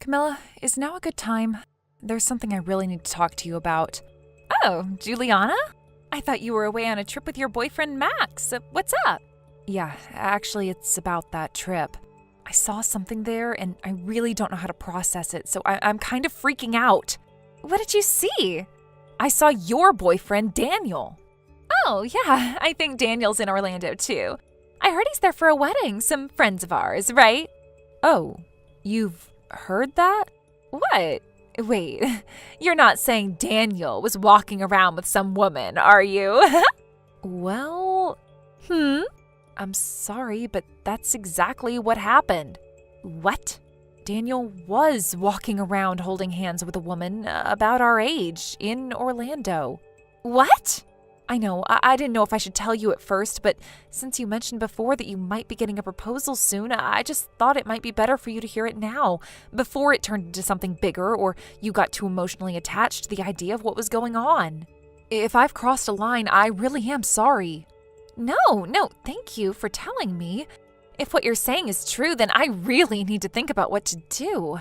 Camilla, is now a good time? There's something I really need to talk to you about. Oh, Juliana? I thought you were away on a trip with your boyfriend Max. What's up? Yeah, actually, it's about that trip. I saw something there, and I really don't know how to process it, so I'm kind of freaking out. What did you see? I saw your boyfriend, Daniel. Oh, yeah, I think Daniel's in Orlando, too. I heard he's there for a wedding, some friends of ours, right? Oh, you've heard that? What? Wait, you're not saying Daniel was walking around with some woman, are you? Well, I'm sorry, but that's exactly what happened. What? Daniel was walking around holding hands with a woman about our age in Orlando. What? I know, I didn't know if I should tell you at first, but since you mentioned before that you might be getting a proposal soon, I just thought it might be better for you to hear it now, before it turned into something bigger or you got too emotionally attached to the idea of what was going on. If I've crossed a line, I really am sorry. No, thank you for telling me. If what you're saying is true, then I really need to think about what to do.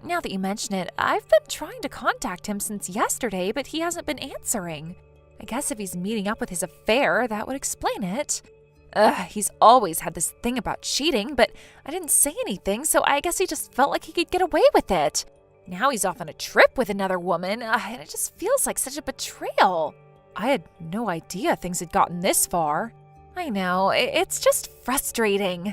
Now that you mention it, I've been trying to contact him since yesterday, but he hasn't been answering. I guess if he's meeting up with his affair, that would explain it. He's always had this thing about cheating, but I didn't say anything, so I guess he just felt like he could get away with it. Now he's off on a trip with another woman, and it just feels like such a betrayal. I had no idea things had gotten this far. I know, it's just frustrating.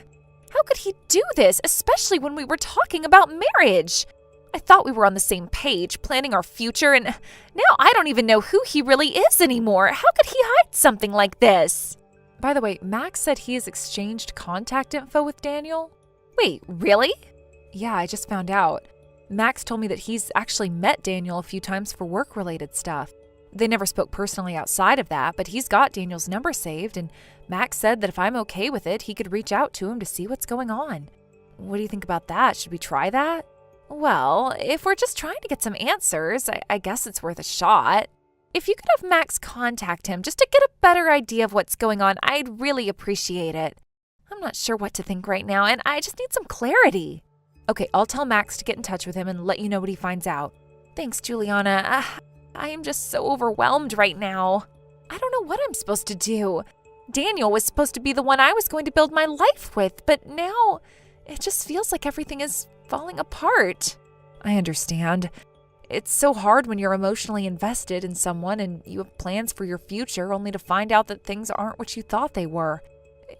How could he do this, especially when we were talking about marriage? I thought we were on the same page, planning our future, and now I don't even know who he really is anymore. How could he hide something like this? By the way, Max said he has exchanged contact info with Daniel. Wait, really? Yeah, I just found out. Max told me that he's actually met Daniel a few times for work-related stuff. They never spoke personally outside of that, but he's got Daniel's number saved, and Max said that if I'm okay with it, he could reach out to him to see what's going on. What do you think about that? Should we try that? Well, if we're just trying to get some answers, I guess it's worth a shot. If you could have Max contact him just to get a better idea of what's going on, I'd really appreciate it. I'm not sure what to think right now, and I just need some clarity. Okay, I'll tell Max to get in touch with him and let you know what he finds out. Thanks, Juliana. I am just so overwhelmed right now. I don't know what I'm supposed to do. Daniel was supposed to be the one I was going to build my life with, but now it just feels like everything is falling apart. I understand. It's so hard when you're emotionally invested in someone and you have plans for your future only to find out that things aren't what you thought they were.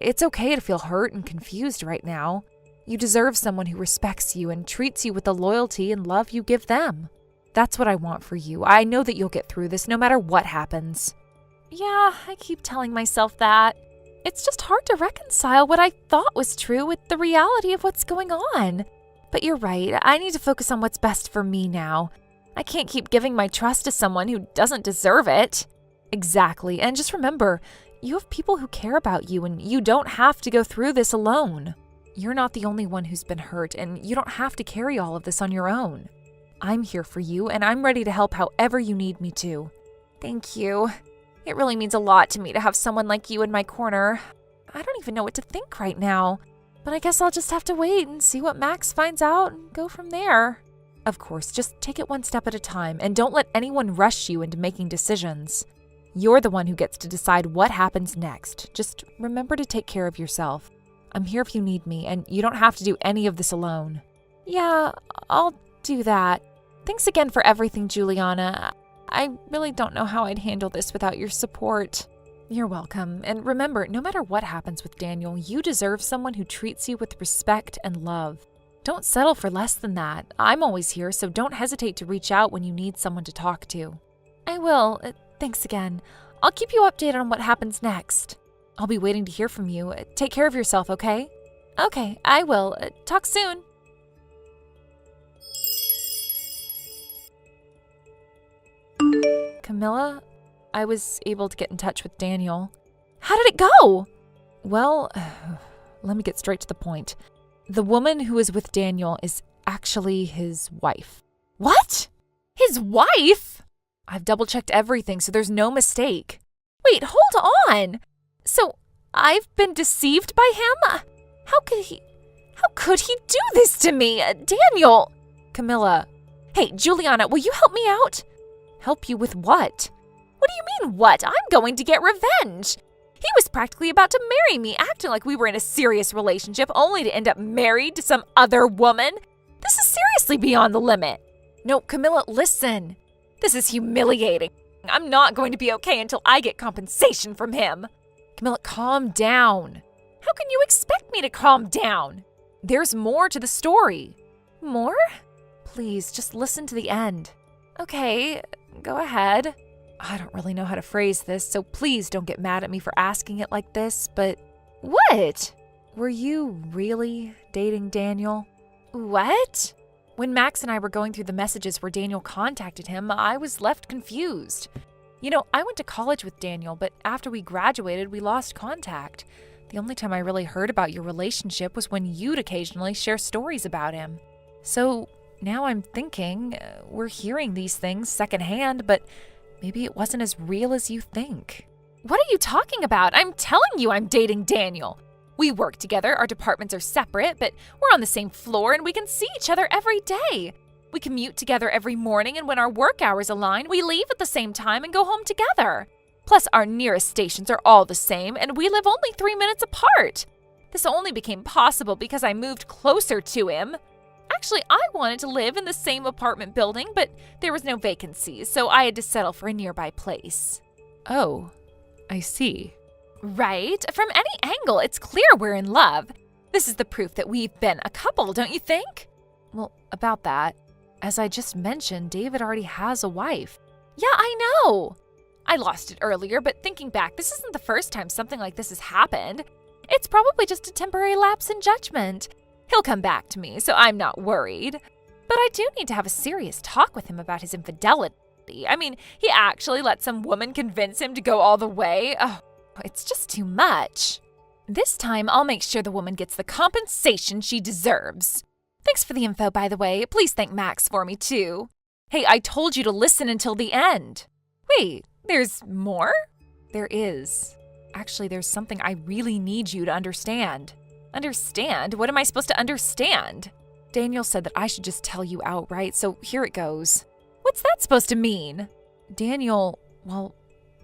It's okay to feel hurt and confused right now. You deserve someone who respects you and treats you with the loyalty and love you give them. That's what I want for you. I know that you'll get through this no matter what happens. Yeah, I keep telling myself that. It's just hard to reconcile what I thought was true with the reality of what's going on. But you're right, I need to focus on what's best for me now. I can't keep giving my trust to someone who doesn't deserve it. Exactly, and just remember, you have people who care about you and you don't have to go through this alone. You're not the only one who's been hurt and you don't have to carry all of this on your own. I'm here for you and I'm ready to help however you need me to. Thank you. It really means a lot to me to have someone like you in my corner. I don't even know what to think right now. But I guess I'll just have to wait and see what Max finds out and go from there. Of course, just take it one step at a time and don't let anyone rush you into making decisions. You're the one who gets to decide what happens next. Just remember to take care of yourself. I'm here if you need me, and you don't have to do any of this alone. Yeah, I'll do that. Thanks again for everything, Juliana. I really don't know how I'd handle this without your support. You're welcome. And remember, no matter what happens with Daniel, you deserve someone who treats you with respect and love. Don't settle for less than that. I'm always here, so don't hesitate to reach out when you need someone to talk to. I will. Thanks again. I'll keep you updated on what happens next. I'll be waiting to hear from you. Take care of yourself, okay? Okay, I will. Talk soon. Camilla, I was able to get in touch with Daniel. How did it go? Well, let me get straight to the point. The woman who is with Daniel is actually his wife. What? His wife? I've double-checked everything, so there's no mistake. Wait, hold on. So, I've been deceived by him? How could he do this to me? Daniel, Camilla. Hey, Juliana, will you help me out? Help you with what? What do you mean, what? I'm going to get revenge. He was practically about to marry me, acting like we were in a serious relationship, only to end up married to some other woman. This is seriously beyond the limit. No, Camilla, listen. This is humiliating. I'm not going to be okay until I get compensation from him. Camilla, calm down. How can you expect me to calm down? There's more to the story. More? Please, just listen to the end. Okay, go ahead. I don't really know how to phrase this, so please don't get mad at me for asking it like this, but... What? Were you really dating Daniel? What? When Max and I were going through the messages where Daniel contacted him, I was left confused. You know, I went to college with Daniel, but after we graduated, we lost contact. The only time I really heard about your relationship was when you'd occasionally share stories about him. So now I'm thinking, we're hearing these things secondhand, but maybe it wasn't as real as you think. What are you talking about? I'm telling you I'm dating Daniel. We work together, our departments are separate, but we're on the same floor and we can see each other every day. We commute together every morning, and when our work hours align, we leave at the same time and go home together. Plus, our nearest stations are all the same, and we live only 3 minutes apart. This only became possible because I moved closer to him. Actually, I wanted to live in the same apartment building, but there was no vacancies, so I had to settle for a nearby place. Oh, I see. Right? From any angle, it's clear we're in love. This is the proof that we've been a couple, don't you think? Well, about that, as I just mentioned, David already has a wife. Yeah, I know. I lost it earlier, but thinking back, this isn't the first time something like this has happened. It's probably just a temporary lapse in judgment. He'll come back to me, so I'm not worried. But I do need to have a serious talk with him about his infidelity. I mean, he actually let some woman convince him to go all the way. Oh, it's just too much. This time, I'll make sure the woman gets the compensation she deserves. Thanks for the info, by the way. Please thank Max for me, too. Hey, I told you to listen until the end. Wait, there's more? There is. Actually, there's something I really need you to understand. Understand? What am I supposed to understand? Daniel said that I should just tell you outright, so here it goes. What's that supposed to mean? Daniel, well,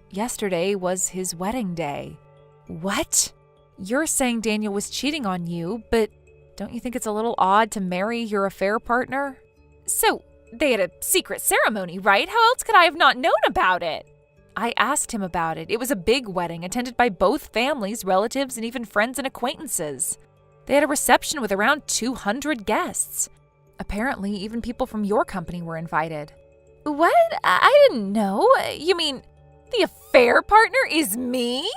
yesterday was his wedding day. What? You're saying Daniel was cheating on you, but don't you think it's a little odd to marry your affair partner? So, they had a secret ceremony, right? How else could I have not known about it? I asked him about it. It was a big wedding attended by both families, relatives, and even friends and acquaintances. They had a reception with around 200 guests. Apparently, even people from your company were invited. What? I didn't know. You mean the affair partner is me?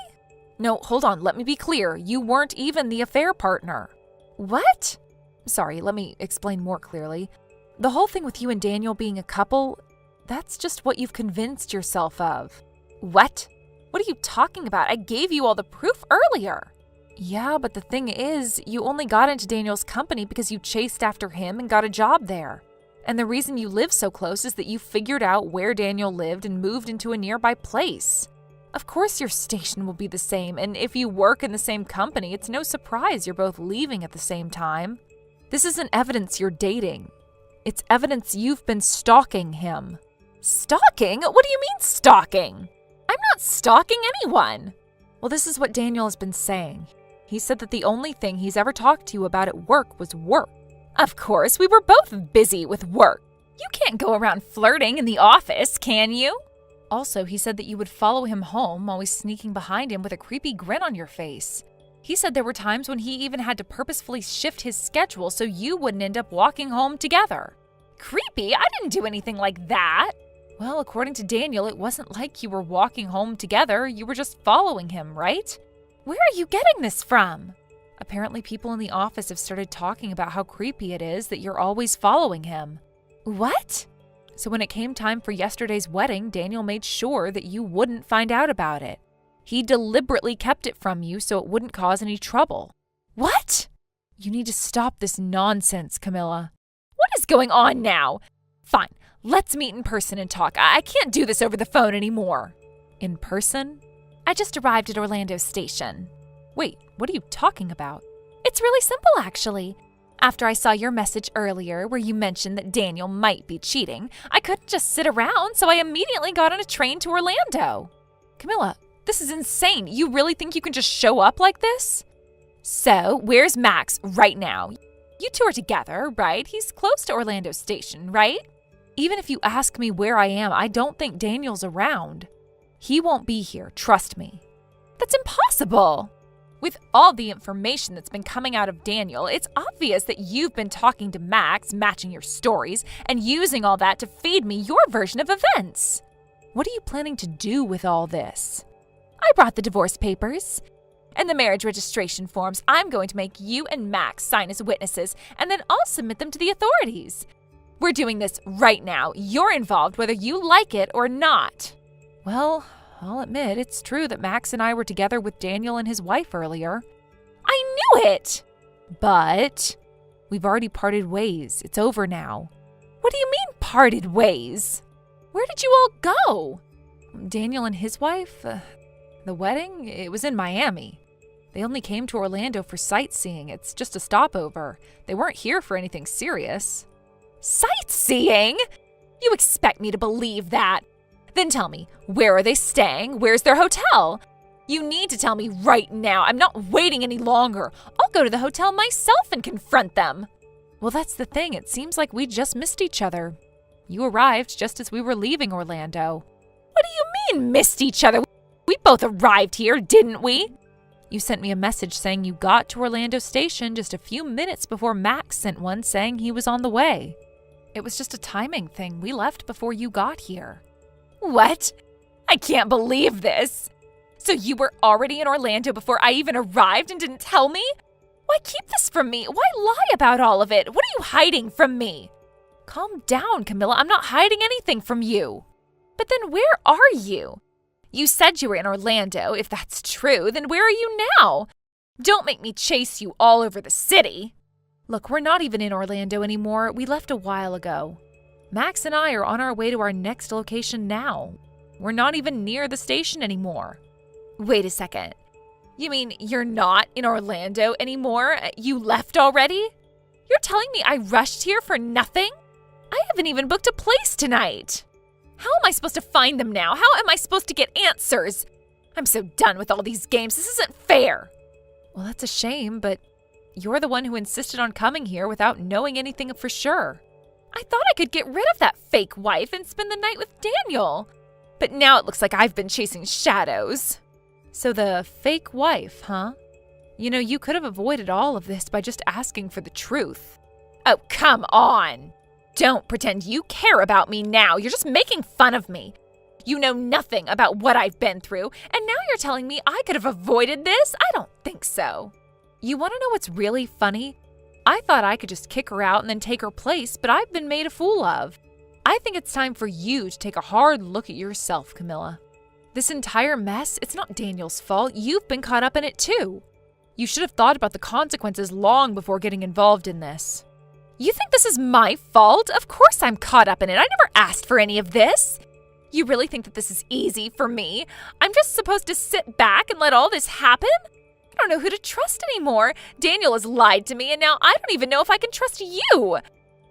No, hold on. Let me be clear. You weren't even the affair partner. What? Sorry, let me explain more clearly. The whole thing with you and Daniel being a couple, that's just what you've convinced yourself of. What? What are you talking about? I gave you all the proof earlier. Yeah, but the thing is, you only got into Daniel's company because you chased after him and got a job there. And the reason you live so close is that you figured out where Daniel lived and moved into a nearby place. Of course your station will be the same, and if you work in the same company, it's no surprise you're both leaving at the same time. This isn't evidence you're dating. It's evidence you've been stalking him. Stalking? What do you mean stalking? I'm not stalking anyone. Well, this is what Daniel has been saying. He said that the only thing he's ever talked to you about at work was work. Of course, we were both busy with work. You can't go around flirting in the office, can you? Also, he said that you would follow him home, always sneaking behind him with a creepy grin on your face. He said there were times when he even had to purposefully shift his schedule so you wouldn't end up walking home together. Creepy? I didn't do anything like that. Well, according to Daniel, it wasn't like you were walking home together. You were just following him, right? Where are you getting this from? Apparently, people in the office have started talking about how creepy it is that you're always following him. What? So when it came time for yesterday's wedding, Daniel made sure that you wouldn't find out about it. He deliberately kept it from you so it wouldn't cause any trouble. What? You need to stop this nonsense, Camilla. What is going on now? Fine, let's meet in person and talk. I can't do this over the phone anymore. In person? I just arrived at Orlando Station. Wait, what are you talking about? It's really simple, actually. After I saw your message earlier where you mentioned that Daniel might be cheating, I couldn't just sit around, so I immediately got on a train to Orlando. Camilla, this is insane. You really think you can just show up like this? So, where's Max right now? You two are together, right? He's close to Orlando Station, right? Even if you ask me where I am, I don't think Daniel's around. He won't be here, trust me. That's impossible! With all the information that's been coming out of Daniel, it's obvious that you've been talking to Max, matching your stories, and using all that to feed me your version of events. What are you planning to do with all this? I brought the divorce papers and the marriage registration forms. I'm going to make you and Max sign as witnesses, and then I'll submit them to the authorities. We're doing this right now. You're involved whether you like it or not. Well, I'll admit it's true that Max and I were together with Daniel and his wife earlier. I knew it! But we've already parted ways. It's over now. What do you mean, parted ways? Where did you all go? Daniel and his wife? The wedding? It was in Miami. They only came to Orlando for sightseeing. It's just a stopover. They weren't here for anything serious. Sightseeing? You expect me to believe that? Then tell me, where are they staying? Where's their hotel? You need to tell me right now. I'm not waiting any longer. I'll go to the hotel myself and confront them. Well, that's the thing. It seems like we just missed each other. You arrived just as we were leaving Orlando. What do you mean, missed each other? We both arrived here, didn't we? You sent me a message saying you got to Orlando Station just a few minutes before Max sent one saying he was on the way. It was just a timing thing. We left before you got here. What? I can't believe this. So you were already in Orlando before I even arrived and didn't tell me? Why keep this from me? Why lie about all of it? What are you hiding from me? Calm down, Camilla. I'm not hiding anything from you. But then where are you? You said you were in Orlando. If that's true, then where are you now? Don't make me chase you all over the city. Look, we're not even in Orlando anymore. We left a while ago. Max and I are on our way to our next location now. We're not even near the station anymore. Wait a second. You mean you're not in Orlando anymore? You left already? You're telling me I rushed here for nothing? I haven't even booked a place tonight. How am I supposed to find them now? How am I supposed to get answers? I'm so done with all these games. This isn't fair. Well, that's a shame, but you're the one who insisted on coming here without knowing anything for sure. I thought I could get rid of that fake wife and spend the night with Daniel. But now it looks like I've been chasing shadows. So the fake wife, huh? You know, you could have avoided all of this by just asking for the truth. Oh, come on. Don't pretend you care about me now. You're just making fun of me. You know nothing about what I've been through, and now you're telling me I could have avoided this? I don't think so. You want to know what's really funny? I thought I could just kick her out and then take her place, but I've been made a fool of. I think it's time for you to take a hard look at yourself, Camilla. This entire mess, it's not Daniel's fault. You've been caught up in it too. You should have thought about the consequences long before getting involved in this. You think this is my fault? Of course I'm caught up in it. I never asked for any of this. You really think that this is easy for me? I'm just supposed to sit back and let all this happen? I don't know who to trust anymore. Daniel has lied to me, and now I don't even know if I can trust you.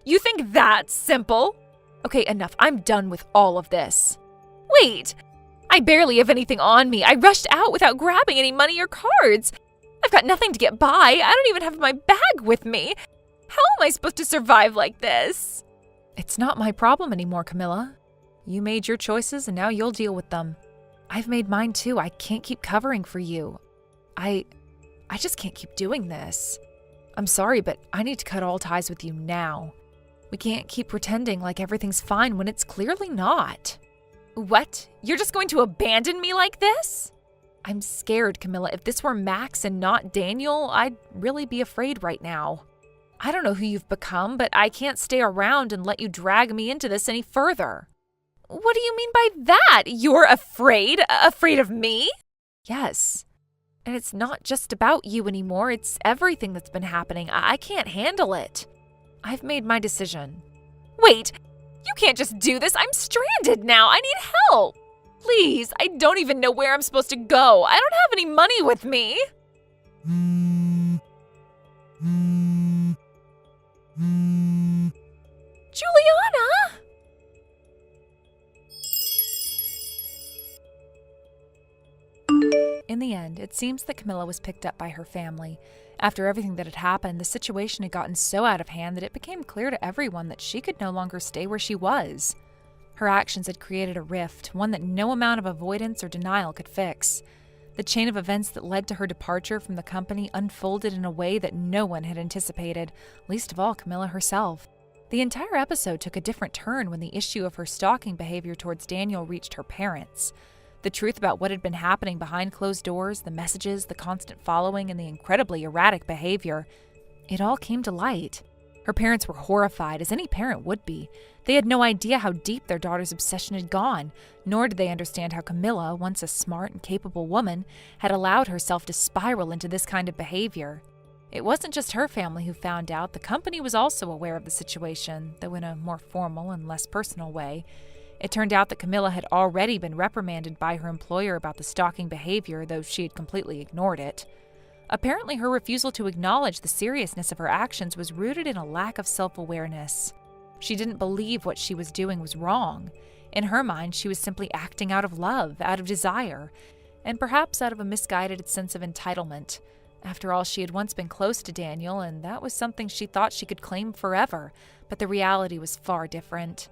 You think that's simple? Okay, enough. I'm done with all of this. Wait, I barely have anything on me. I rushed out without grabbing any money or cards. I've got nothing to get by. I don't even have my bag with me. How am I supposed to survive like this? It's not my problem anymore, Camilla. You made your choices and now you'll deal with them. I've made mine too. I can't keep covering for you. I just can't keep doing this. I'm sorry, but I need to cut all ties with you now. We can't keep pretending like everything's fine when it's clearly not. What? You're just going to abandon me like this? I'm scared, Camilla. If this were Max and not Daniel, I'd really be afraid right now. I don't know who you've become, but I can't stay around and let you drag me into this any further. What do you mean by that? You're afraid? Afraid of me? Yes. And it's not just about you anymore. It's everything that's been happening. I can't handle it. I've made my decision. Wait, you can't just do this. I'm stranded now. I need help. Please, I don't even know where I'm supposed to go. I don't have any money with me. Juliana! In the end, it seems that Camilla was picked up by her family. After everything that had happened, the situation had gotten so out of hand that it became clear to everyone that she could no longer stay where she was. Her actions had created a rift, one that no amount of avoidance or denial could fix. The chain of events that led to her departure from the company unfolded in a way that no one had anticipated, least of all Camilla herself. The entire episode took a different turn when the issue of her stalking behavior towards Daniel reached her parents. The truth about what had been happening behind closed doors, the messages, the constant following, and the incredibly erratic behavior, it all came to light. Her parents were horrified, as any parent would be. They had no idea how deep their daughter's obsession had gone, nor did they understand how Camilla, once a smart and capable woman, had allowed herself to spiral into this kind of behavior. It wasn't just her family who found out. The company was also aware of the situation, though in a more formal and less personal way. It turned out that Camilla had already been reprimanded by her employer about the stalking behavior, though she had completely ignored it. Apparently, her refusal to acknowledge the seriousness of her actions was rooted in a lack of self-awareness. She didn't believe what she was doing was wrong. In her mind, she was simply acting out of love, out of desire, and perhaps out of a misguided sense of entitlement. After all, she had once been close to Daniel, and that was something she thought she could claim forever, but the reality was far different.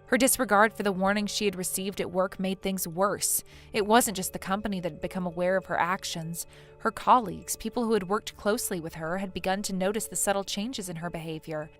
Her disregard for the warnings she had received at work made things worse. It wasn't just the company that had become aware of her actions. Her colleagues, people who had worked closely with her, had begun to notice the subtle changes in her behavior.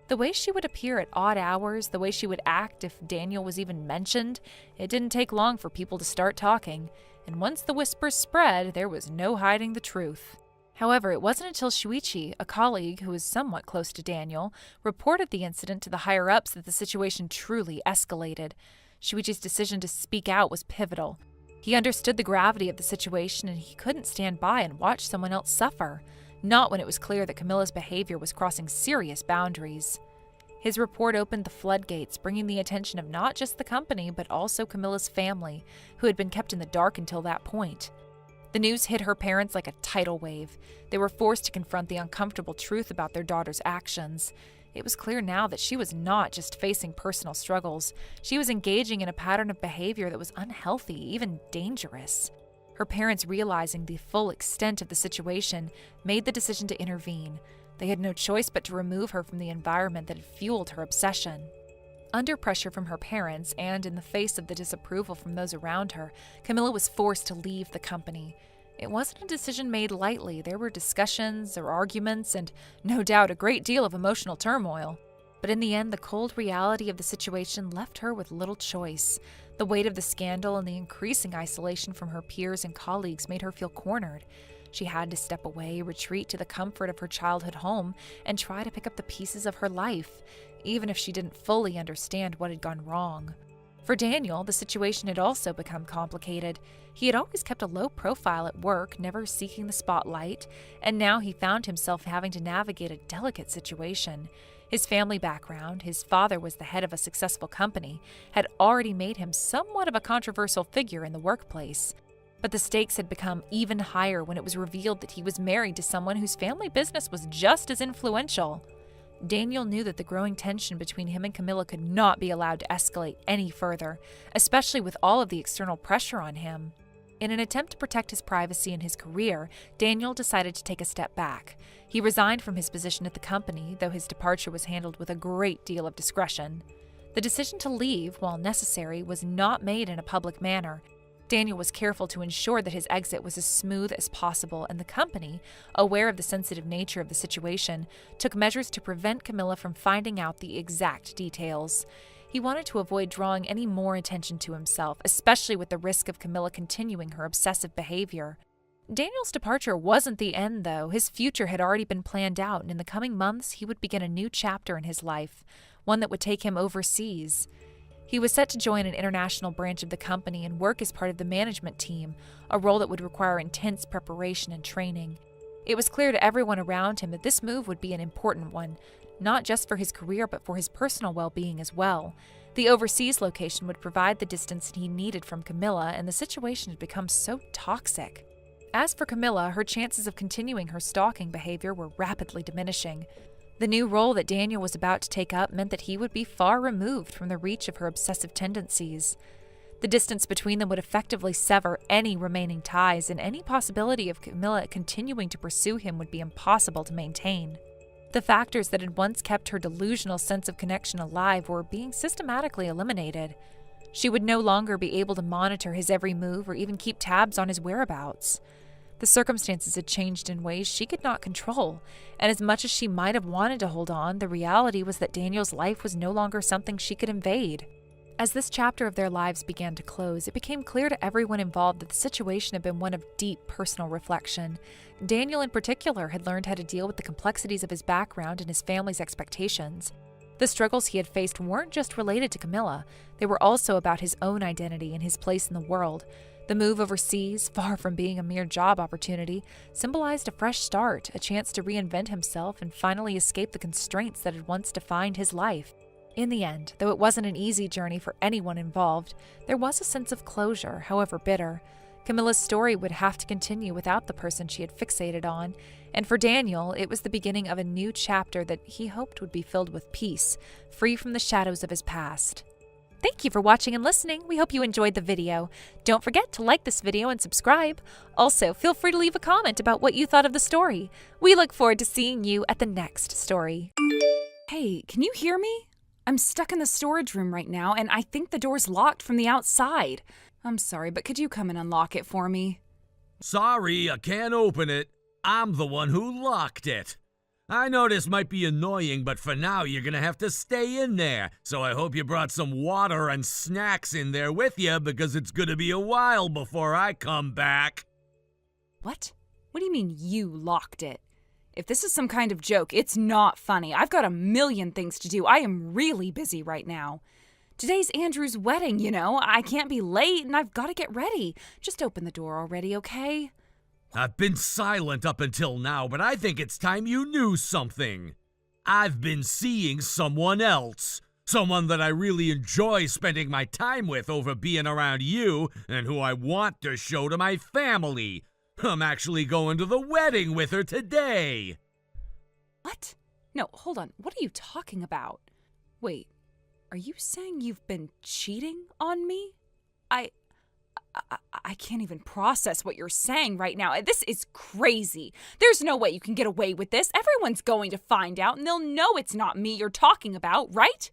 The way she would appear at odd hours, the way she would act if Daniel was even mentioned, it didn't take long for people to start talking. And once the whispers spread, there was no hiding the truth. However, it wasn't until Shuichi, a colleague who was somewhat close to Daniel, reported the incident to the higher-ups that the situation truly escalated. Shuichi's decision to speak out was pivotal. He understood the gravity of the situation, and he couldn't stand by and watch someone else suffer, not when it was clear that Camilla's behavior was crossing serious boundaries. His report opened the floodgates, bringing the attention of not just the company, but also Camilla's family, who had been kept in the dark until that point. The news hit her parents like a tidal wave. They were forced to confront the uncomfortable truth about their daughter's actions. It was clear now that she was not just facing personal struggles. She was engaging in a pattern of behavior that was unhealthy, even dangerous. Her parents, realizing the full extent of the situation, made the decision to intervene. They had no choice but to remove her from the environment that had fueled her obsession. Under pressure from her parents, and in the face of the disapproval from those around her, Camilla was forced to leave the company. It wasn't a decision made lightly. There were discussions or arguments, and no doubt a great deal of emotional turmoil. But in the end, the cold reality of the situation left her with little choice. The weight of the scandal and the increasing isolation from her peers and colleagues made her feel cornered. She had to step away, retreat to the comfort of her childhood home, and try to pick up the pieces of her life, even if she didn't fully understand what had gone wrong. For Daniel, the situation had also become complicated. He had always kept a low profile at work, never seeking the spotlight, and now he found himself having to navigate a delicate situation. His family background, his father was the head of a successful company, had already made him somewhat of a controversial figure in the workplace. But the stakes had become even higher when it was revealed that he was married to someone whose family business was just as influential. Daniel knew that the growing tension between him and Camilla could not be allowed to escalate any further, especially with all of the external pressure on him. In an attempt to protect his privacy and his career, Daniel decided to take a step back. He resigned from his position at the company, though his departure was handled with a great deal of discretion. The decision to leave, while necessary, was not made in a public manner. Daniel was careful to ensure that his exit was as smooth as possible, and the company, aware of the sensitive nature of the situation, took measures to prevent Camilla from finding out the exact details. He wanted to avoid drawing any more attention to himself, especially with the risk of Camilla continuing her obsessive behavior. Daniel's departure wasn't the end, though. His future had already been planned out, and in the coming months he would begin a new chapter in his life, one that would take him overseas. He was set to join an international branch of the company and work as part of the management team, a role that would require intense preparation and training. It was clear to everyone around him that this move would be an important one, not just for his career but for his personal well-being as well. The overseas location would provide the distance he needed from Camilla, and the situation had become so toxic. As for Camilla, her chances of continuing her stalking behavior were rapidly diminishing. The new role that Daniel was about to take up meant that he would be far removed from the reach of her obsessive tendencies. The distance between them would effectively sever any remaining ties, and any possibility of Camilla continuing to pursue him would be impossible to maintain. The factors that had once kept her delusional sense of connection alive were being systematically eliminated. She would no longer be able to monitor his every move or even keep tabs on his whereabouts. The circumstances had changed in ways she could not control, and as much as she might have wanted to hold on, the reality was that Daniel's life was no longer something she could invade. As this chapter of their lives began to close, it became clear to everyone involved that the situation had been one of deep personal reflection. Daniel in particular had learned how to deal with the complexities of his background and his family's expectations. The struggles he had faced weren't just related to Camilla, they were also about his own identity and his place in the world. The move overseas, far from being a mere job opportunity, symbolized a fresh start, a chance to reinvent himself and finally escape the constraints that had once defined his life. In the end, though it wasn't an easy journey for anyone involved, there was a sense of closure, however bitter. Camilla's story would have to continue without the person she had fixated on, and for Daniel, it was the beginning of a new chapter that he hoped would be filled with peace, free from the shadows of his past. Thank you for watching and listening. We hope you enjoyed the video. Don't forget to like this video and subscribe. Also, feel free to leave a comment about what you thought of the story. We look forward to seeing you at the next story. Hey, can you hear me? I'm stuck in the storage room right now, and I think the door's locked from the outside. I'm sorry, but could you come and unlock it for me? Sorry, I can't open it. I'm the one who locked it. I know this might be annoying, but for now you're gonna have to stay in there. So I hope you brought some water and snacks in there with you, because it's gonna be a while before I come back. What? What do you mean you locked it? If this is some kind of joke, it's not funny. I've got a million things to do. I am really busy right now. Today's Andrew's wedding, you know. I can't be late and I've got to get ready. Just open the door already, okay? I've been silent up until now, but I think it's time you knew something. I've been seeing someone else. Someone that I really enjoy spending my time with over being around you, and who I want to show to my family. I'm actually going to the wedding with her today. What? No, hold on. What are you talking about? Wait, are you saying you've been cheating on me? I can't even process what you're saying right now. This is crazy. There's no way you can get away with this. Everyone's going to find out and they'll know it's not me you're talking about, right?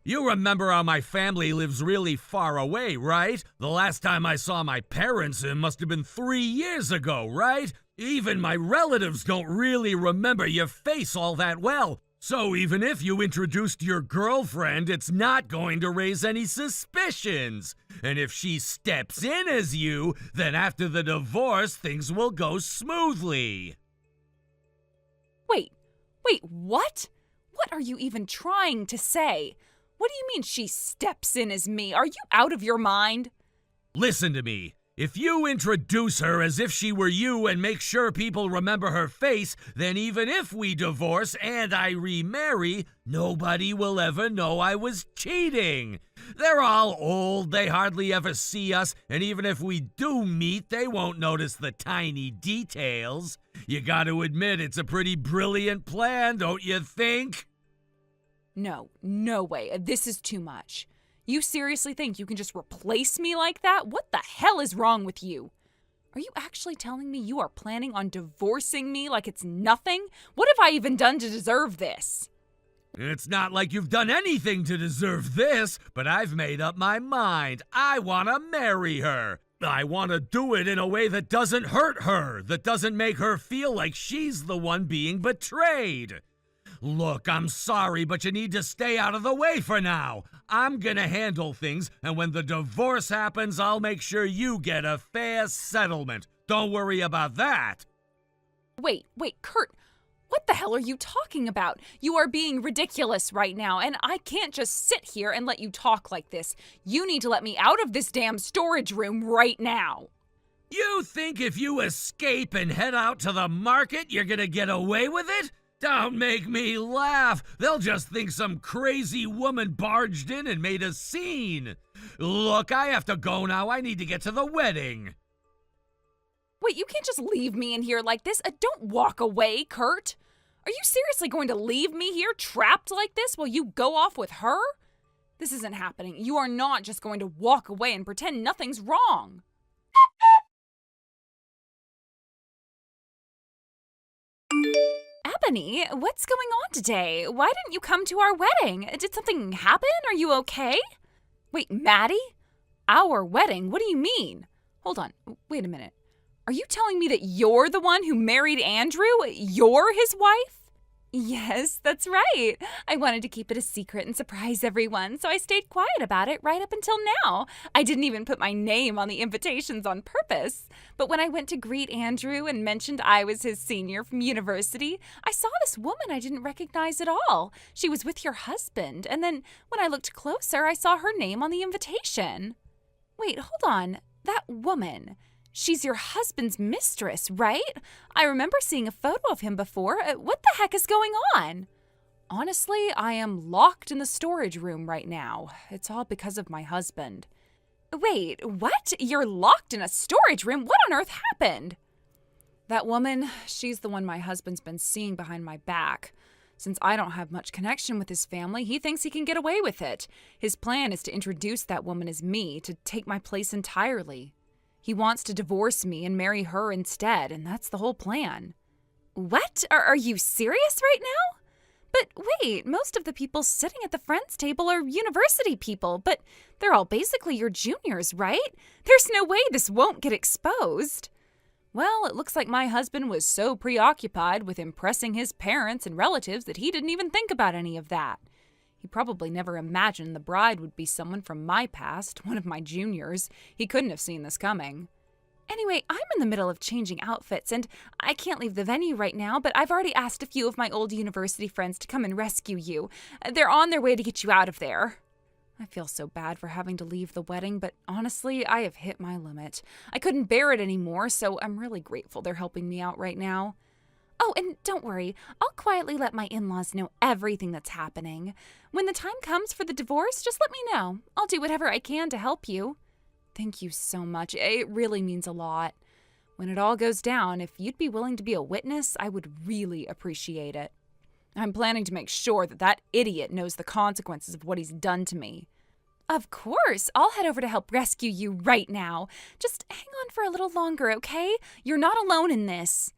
You remember how my family lives really far away, right? The last time I saw my parents, it must have been 3 years ago, right? Even my relatives don't really remember your face all that well. So even if you introduced your girlfriend, it's not going to raise any suspicions. And if she steps in as you, then after the divorce, things will go smoothly. Wait, what? What are you even trying to say? What do you mean she steps in as me? Are you out of your mind? Listen to me. If you introduce her as if she were you and make sure people remember her face, then even if we divorce and I remarry, nobody will ever know I was cheating. They're all old, they hardly ever see us, and even if we do meet, they won't notice the tiny details. You gotta admit, it's a pretty brilliant plan, don't you think? No way. This is too much. You seriously think you can just replace me like that? What the hell is wrong with you? Are you actually telling me you are planning on divorcing me like it's nothing? What have I even done to deserve this? It's not like you've done anything to deserve this, but I've made up my mind. I want to marry her. I want to do it in a way that doesn't hurt her, that doesn't make her feel like she's the one being betrayed. Look, I'm sorry, but you need to stay out of the way for now. I'm gonna handle things, and when the divorce happens, I'll make sure you get a fair settlement. Don't worry about that. Wait, Kurt, what the hell are you talking about? You are being ridiculous right now, and I can't just sit here and let you talk like this. You need to let me out of this damn storage room right now. You think if you escape and head out to the market, you're gonna get away with it? Don't make me laugh. They'll just think some crazy woman barged in and made a scene. Look, I have to go now. I need to get to the wedding. Wait, you can't just leave me in here like this. Don't walk away, Kurt. Are you seriously going to leave me here trapped like this while you go off with her? This isn't happening. You are not just going to walk away and pretend nothing's wrong. Ebony, what's going on today? Why didn't you come to our wedding? Did something happen? Are you okay? Wait, Maddie? Our wedding? What do you mean? Hold on, wait a minute. Are you telling me that you're the one who married Andrew? You're his wife? Yes, that's right. I wanted to keep it a secret and surprise everyone, so I stayed quiet about it right up until now. I didn't even put my name on the invitations on purpose. But when I went to greet Andrew and mentioned I was his senior from university, I saw this woman I didn't recognize at all. She was with your husband, and then when I looked closer, I saw her name on the invitation. Wait, hold on. That woman. She's your husband's mistress, right? I remember seeing a photo of him before. What the heck is going on? Honestly, I am locked in the storage room right now. It's all because of my husband. Wait, what? You're locked in a storage room? What on earth happened? That woman, she's the one my husband's been seeing behind my back. Since I don't have much connection with his family, he thinks he can get away with it. His plan is to introduce that woman as me, to take my place entirely. He wants to divorce me and marry her instead, and that's the whole plan. What? Are you serious right now? But wait, most of the people sitting at the friends table are university people, but they're all basically your juniors, right? There's no way this won't get exposed. Well, it looks like my husband was so preoccupied with impressing his parents and relatives that he didn't even think about any of that. He probably never imagined the bride would be someone from my past, one of my juniors. He couldn't have seen this coming. Anyway, I'm in the middle of changing outfits, and I can't leave the venue right now, but I've already asked a few of my old university friends to come and rescue you. They're on their way to get you out of there. I feel so bad for having to leave the wedding, but honestly, I have hit my limit. I couldn't bear it anymore, so I'm really grateful they're helping me out right now. Oh, and don't worry, I'll quietly let my in-laws know everything that's happening. When the time comes for the divorce, just let me know. I'll do whatever I can to help you. Thank you so much. It really means a lot. When it all goes down, if you'd be willing to be a witness, I would really appreciate it. I'm planning to make sure that idiot knows the consequences of what he's done to me. Of course, I'll head over to help rescue you right now. Just hang on for a little longer, okay? You're not alone in this.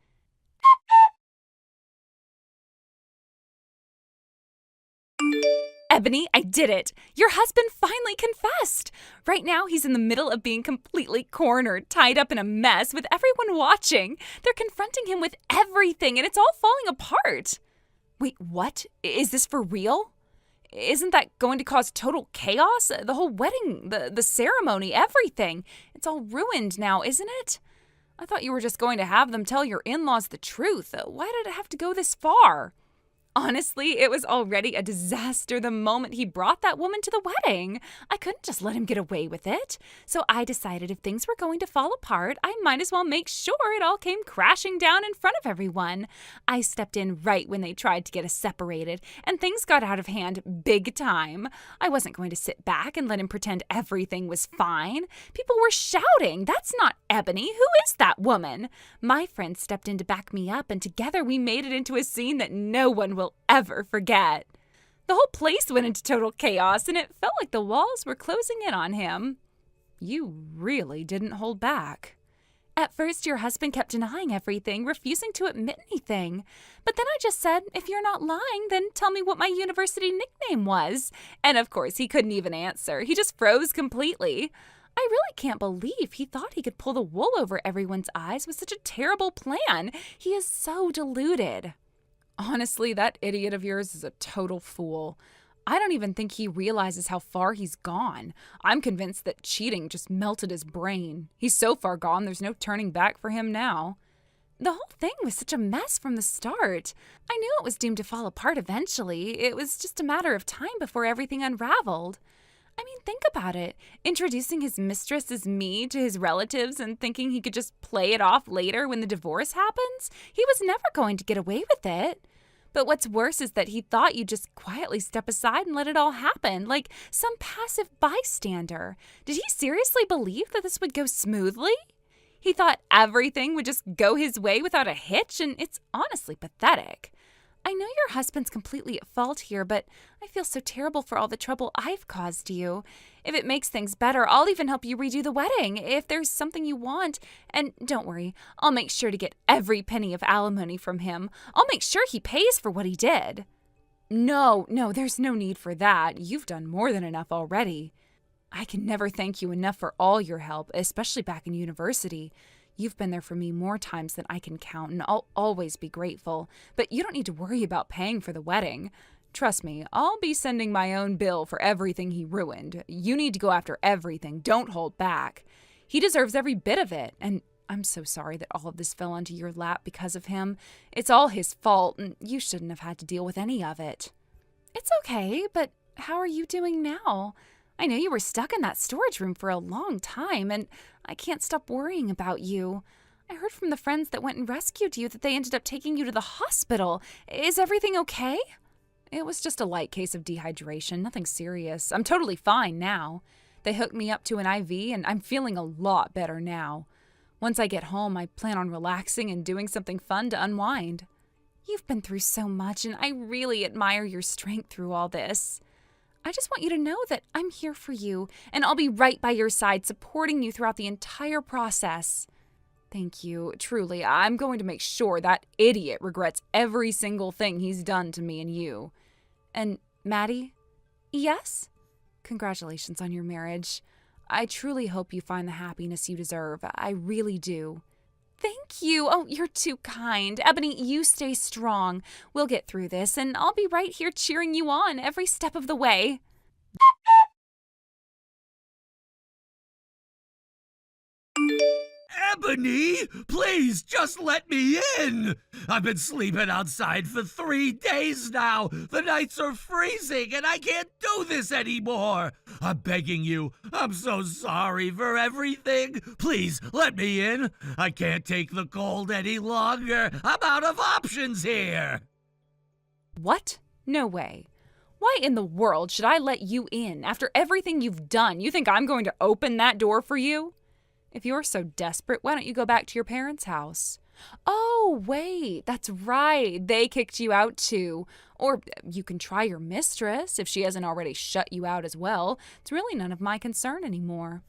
Ebony, I did it. Your husband finally confessed. Right now, he's in the middle of being completely cornered, tied up in a mess with everyone watching. They're confronting him with everything, and it's all falling apart. Wait, what? Is this for real? Isn't that going to cause total chaos? The whole wedding, the ceremony, everything. It's all ruined now, isn't it? I thought you were just going to have them tell your in-laws the truth. Why did it have to go this far? Honestly, it was already a disaster the moment he brought that woman to the wedding. I couldn't just let him get away with it. So I decided if things were going to fall apart, I might as well make sure it all came crashing down in front of everyone. I stepped in right when they tried to get us separated, and things got out of hand big time. I wasn't going to sit back and let him pretend everything was fine. People were shouting, "That's not Ebony. Who is that woman?" My friend stepped in to back me up, and together we made it into a scene that no one will ever forget. The whole place went into total chaos, and it felt like the walls were closing in on him. You really didn't hold back. At first, your husband kept denying everything, refusing to admit anything. But then I just said, if you're not lying, then tell me what my university nickname was. And of course, he couldn't even answer. He just froze completely. I really can't believe he thought he could pull the wool over everyone's eyes with such a terrible plan. He is so deluded. Honestly, that idiot of yours is a total fool. I don't even think he realizes how far he's gone. I'm convinced that cheating just melted his brain. He's so far gone, there's no turning back for him now. The whole thing was such a mess from the start. I knew it was doomed to fall apart eventually. It was just a matter of time before everything unraveled. I mean, think about it. Introducing his mistress as me to his relatives and thinking he could just play it off later when the divorce happens? He was never going to get away with it. But what's worse is that he thought you'd just quietly step aside and let it all happen, like some passive bystander. Did he seriously believe that this would go smoothly? He thought everything would just go his way without a hitch, and it's honestly pathetic. I know your husband's completely at fault here, but I feel so terrible for all the trouble I've caused you. If it makes things better, I'll even help you redo the wedding if there's something you want. And don't worry, I'll make sure to get every penny of alimony from him. I'll make sure he pays for what he did. No, there's no need for that. You've done more than enough already. I can never thank you enough for all your help, especially back in university. You've been there for me more times than I can count, and I'll always be grateful. But you don't need to worry about paying for the wedding. Trust me, I'll be sending my own bill for everything he ruined. You need to go after everything. Don't hold back. He deserves every bit of it, and I'm so sorry that all of this fell onto your lap because of him. It's all his fault, and you shouldn't have had to deal with any of it. It's okay, but how are you doing now? I know you were stuck in that storage room for a long time, and I can't stop worrying about you. I heard from the friends that went and rescued you that they ended up taking you to the hospital. Is everything okay? It was just a light case of dehydration, nothing serious. I'm totally fine now. They hooked me up to an IV, and I'm feeling a lot better now. Once I get home, I plan on relaxing and doing something fun to unwind. You've been through so much, and I really admire your strength through all this. I just want you to know that I'm here for you, and I'll be right by your side, supporting you throughout the entire process. Thank you. Truly, I'm going to make sure that idiot regrets every single thing he's done to me and you. And, Maddie? Yes? Congratulations on your marriage. I truly hope you find the happiness you deserve. I really do. Thank you. Oh, you're too kind. Ebony, you stay strong. We'll get through this, and I'll be right here cheering you on every step of the way. Ebony, please just let me in. I've been sleeping outside for 3 days now. The nights are freezing and I can't do this anymore. I'm begging you. I'm so sorry for everything. Please let me in. I can't take the cold any longer. I'm out of options here. What? No way. Why in the world should I let you in after everything you've done? You think I'm going to open that door for you? If you're so desperate, why don't you go back to your parents' house? Oh, wait, that's right. They kicked you out too. Or you can try your mistress if she hasn't already shut you out as well. It's really none of my concern anymore.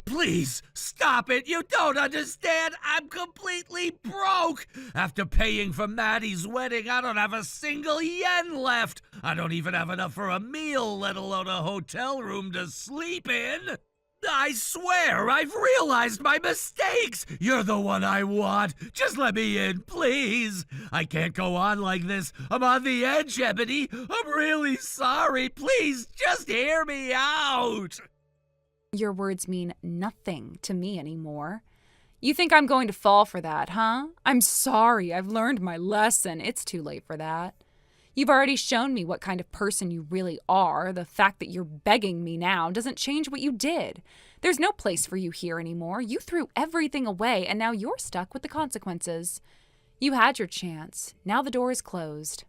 Please, stop it. You don't understand. I'm completely broke. After paying for Maddie's wedding, I don't have a single yen left. I don't even have enough for a meal, let alone a hotel room to sleep in. I swear, I've realized my mistakes. You're the one I want. Just let me in, please. I can't go on like this. I'm on the edge, Ebony. I'm really sorry. Please, just hear me out. Your words mean nothing to me anymore. You think I'm going to fall for that, huh? I'm sorry. I've learned my lesson. It's too late for that. You've already shown me what kind of person you really are. The fact that you're begging me now doesn't change what you did. There's no place for you here anymore. You threw everything away, and now you're stuck with the consequences. You had your chance. Now the door is closed.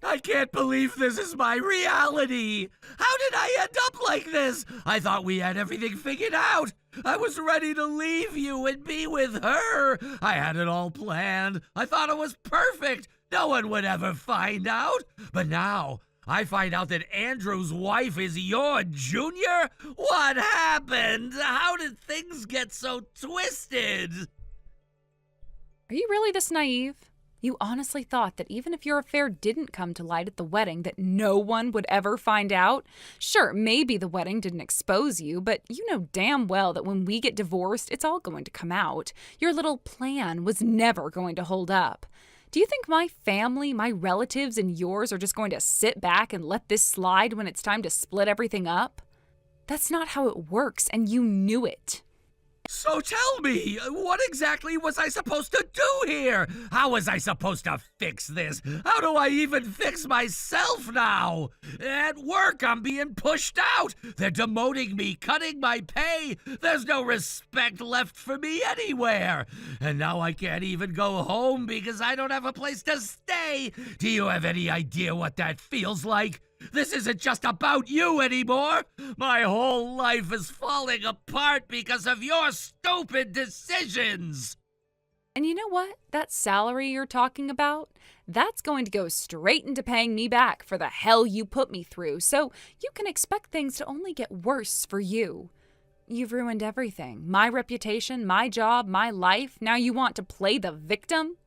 I can't believe this is my reality. How did I end up like this? I thought we had everything figured out. I was ready to leave you and be with her. I had it all planned. I thought it was perfect. No one would ever find out. But now, I find out that Andrew's wife is your junior? What happened? How did things get so twisted? Are you really this naive? You honestly thought that even if your affair didn't come to light at the wedding, that no one would ever find out? Sure, maybe the wedding didn't expose you, but you know damn well that when we get divorced, it's all going to come out. Your little plan was never going to hold up. Do you think my family, my relatives, and yours are just going to sit back and let this slide when it's time to split everything up? That's not how it works, and you knew it. So tell me, what exactly was I supposed to do here? How was I supposed to fix this? How do I even fix myself now? At work, I'm being pushed out. They're demoting me, cutting my pay. There's no respect left for me anywhere. And now I can't even go home because I don't have a place to stay. Do you have any idea what that feels like? This isn't just about you anymore. My whole life is falling apart because of your stupid decisions. And you know what? That salary you're talking about, that's going to go straight into paying me back for the hell you put me through, so you can expect things to only get worse for you. You've ruined everything. My reputation, my job, my life. Now you want to play the victim?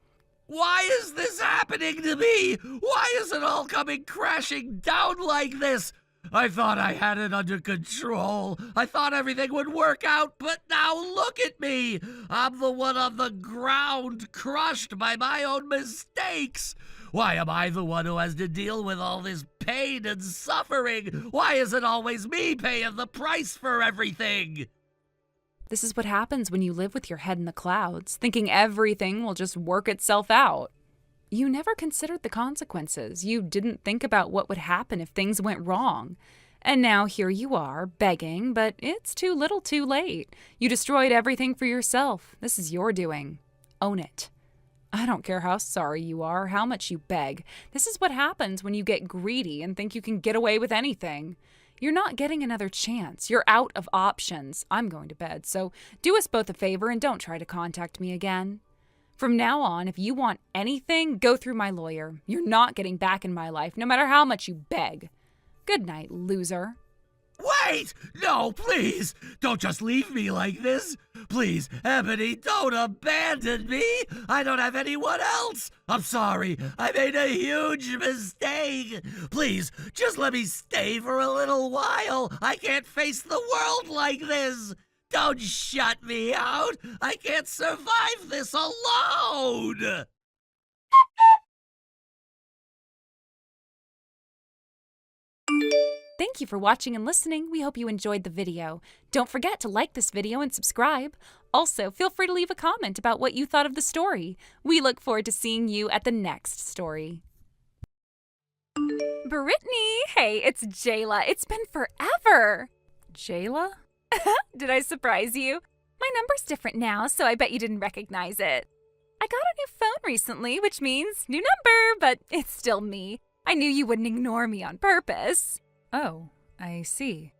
Why is this happening to me? Why is it all coming crashing down like this? I thought I had it under control. I thought everything would work out, but now look at me. I'm the one on the ground, crushed by my own mistakes. Why am I the one who has to deal with all this pain and suffering? Why is it always me paying the price for everything? This is what happens when you live with your head in the clouds, thinking everything will just work itself out. You never considered the consequences. You didn't think about what would happen if things went wrong. And now here you are, begging, but it's too little too late. You destroyed everything for yourself. This is your doing. Own it. I don't care how sorry you are, how much you beg. This is what happens when you get greedy and think you can get away with anything. You're not getting another chance. You're out of options. I'm going to bed, so do us both a favor and don't try to contact me again. From now on, if you want anything, go through my lawyer. You're not getting back in my life, no matter how much you beg. Good night, loser. Wait! No, please! Don't just leave me like this! Please, Ebony, don't abandon me! I don't have anyone else! I'm sorry, I made a huge mistake! Please, just let me stay for a little while! I can't face the world like this! Don't shut me out! I can't survive this alone! Thank you for watching and listening. We hope you enjoyed the video. Don't forget to like this video and subscribe. Also, feel free to leave a comment about what you thought of the story. We look forward to seeing you at the next story. Brittany! Hey, it's Jayla. It's been forever. Jayla? Did I surprise you? My number's different now, so I bet you didn't recognize it. I got a new phone recently, which means new number, but it's still me. I knew you wouldn't ignore me on purpose. Oh, I see.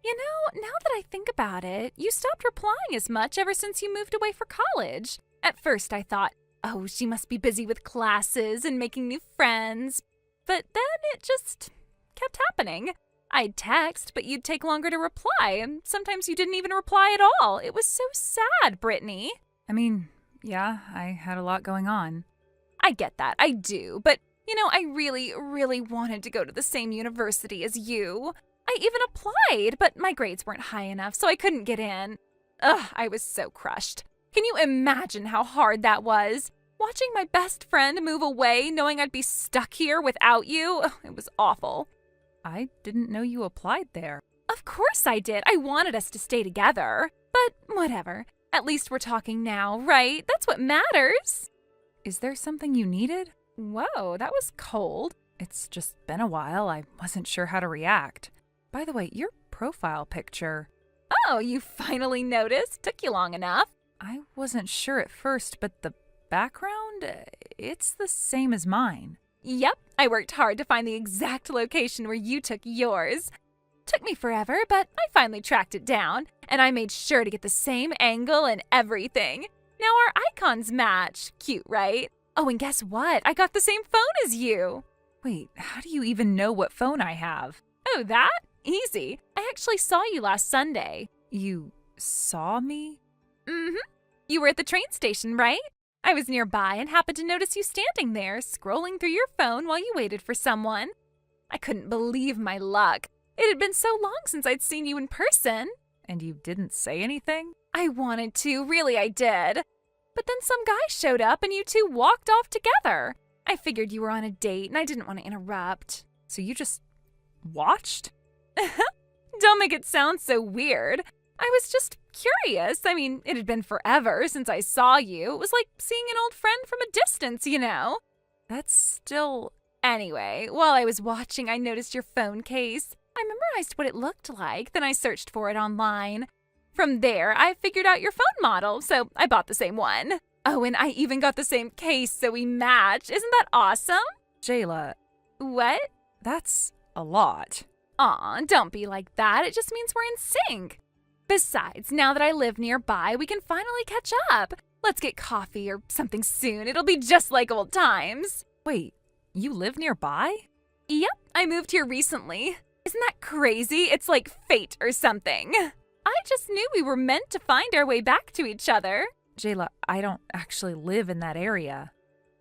You know, now that I think about it, you stopped replying as much ever since you moved away for college. At first I thought, oh, she must be busy with classes and making new friends. But then it just kept happening. I'd text, but you'd take longer to reply, and sometimes you didn't even reply at all. It was so sad, Brittany. I mean, yeah, I had a lot going on. I get that, I do, but you know, I really, really wanted to go to the same university as you. I even applied, but my grades weren't high enough, so I couldn't get in. Ugh, I was so crushed. Can you imagine how hard that was? Watching my best friend move away, knowing I'd be stuck here without you, it was awful. I didn't know you applied there. Of course I did. I wanted us to stay together. But whatever. At least we're talking now, right? That's what matters. Is there something you needed? Whoa, that was cold. It's just been a while. I wasn't sure how to react. By the way, your profile picture. Oh, you finally noticed? Took you long enough. I wasn't sure at first, but the background, it's the same as mine. Yep, I worked hard to find the exact location where you took yours. Took me forever, but I finally tracked it down, and I made sure to get the same angle and everything. Now our icons match. Cute, right? Oh, and guess what? I got the same phone as you. Wait, how do you even know what phone I have? Oh, that? Easy. I actually saw you last Sunday. You saw me? Mm-hmm. You were at the train station, right? I was nearby and happened to notice you standing there, scrolling through your phone while you waited for someone. I couldn't believe my luck. It had been so long since I'd seen you in person. And you didn't say anything? I wanted to, really I did. But then some guy showed up and you two walked off together. I figured you were on a date and I didn't want to interrupt. So you just watched? Don't make it sound so weird. I was just curious. I mean, it had been forever since I saw you. It was like seeing an old friend from a distance, you know? That's still... Anyway, while I was watching, I noticed your phone case. I memorized what it looked like, then I searched for it online. From there, I figured out your phone model, so I bought the same one. Oh, and I even got the same case, so we match. Isn't that awesome? Jayla. What? That's a lot. Aw, don't be like that. It just means we're in sync. Besides, now that I live nearby, we can finally catch up. Let's get coffee or something soon. It'll be just like old times. Wait, you live nearby? Yep, I moved here recently. Isn't that crazy? It's like fate or something. I just knew we were meant to find our way back to each other. Jayla, I don't actually live in that area.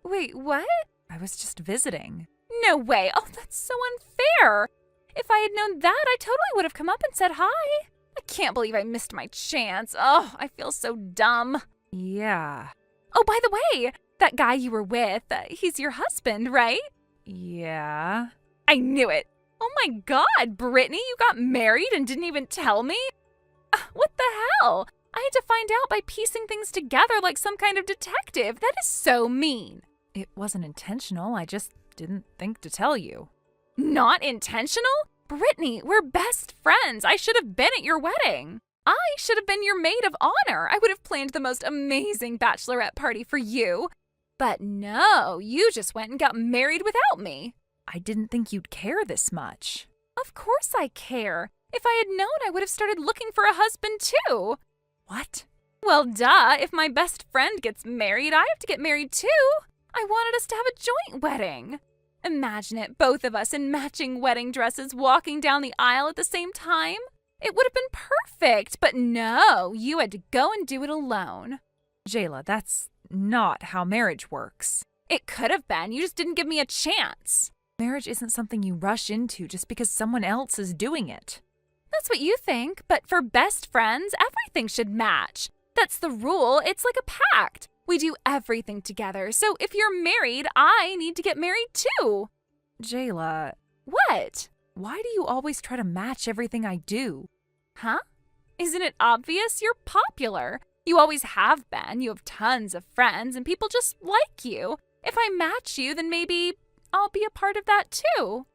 Wait, what? I was just visiting. No way. Oh, that's so unfair. If I had known that, I totally would have come up and said hi. I can't believe I missed my chance. Oh, I feel so dumb. Yeah. Oh, by the way, that guy you were with, he's your husband, right? Yeah. I knew it. Oh my God, Brittany, you got married and didn't even tell me? What the hell? I had to find out by piecing things together like some kind of detective. That is so mean. It wasn't intentional. I just didn't think to tell you. Not intentional? Brittany, we're best friends. I should have been at your wedding. I should have been your maid of honor. I would have planned the most amazing bachelorette party for you. But no, you just went and got married without me. I didn't think you'd care this much. Of course I care. If I had known, I would have started looking for a husband too. What? Well, duh. If my best friend gets married, I have to get married too. I wanted us to have a joint wedding. Imagine it, both of us in matching wedding dresses walking down the aisle at the same time. It would have been perfect, but no, you had to go and do it alone. Jayla, that's not how marriage works. It could have been. You just didn't give me a chance. Marriage isn't something you rush into just because someone else is doing it. That's what you think, but for best friends, everything should match. That's the rule. It's like a pact. We do everything together, so if you're married, I need to get married too. Jayla, What? why do you always try to match everything I do? Huh? Isn't it obvious? You're popular. You always have been. You have tons of friends, and people just like you. If I match you, then maybe I'll be a part of that too.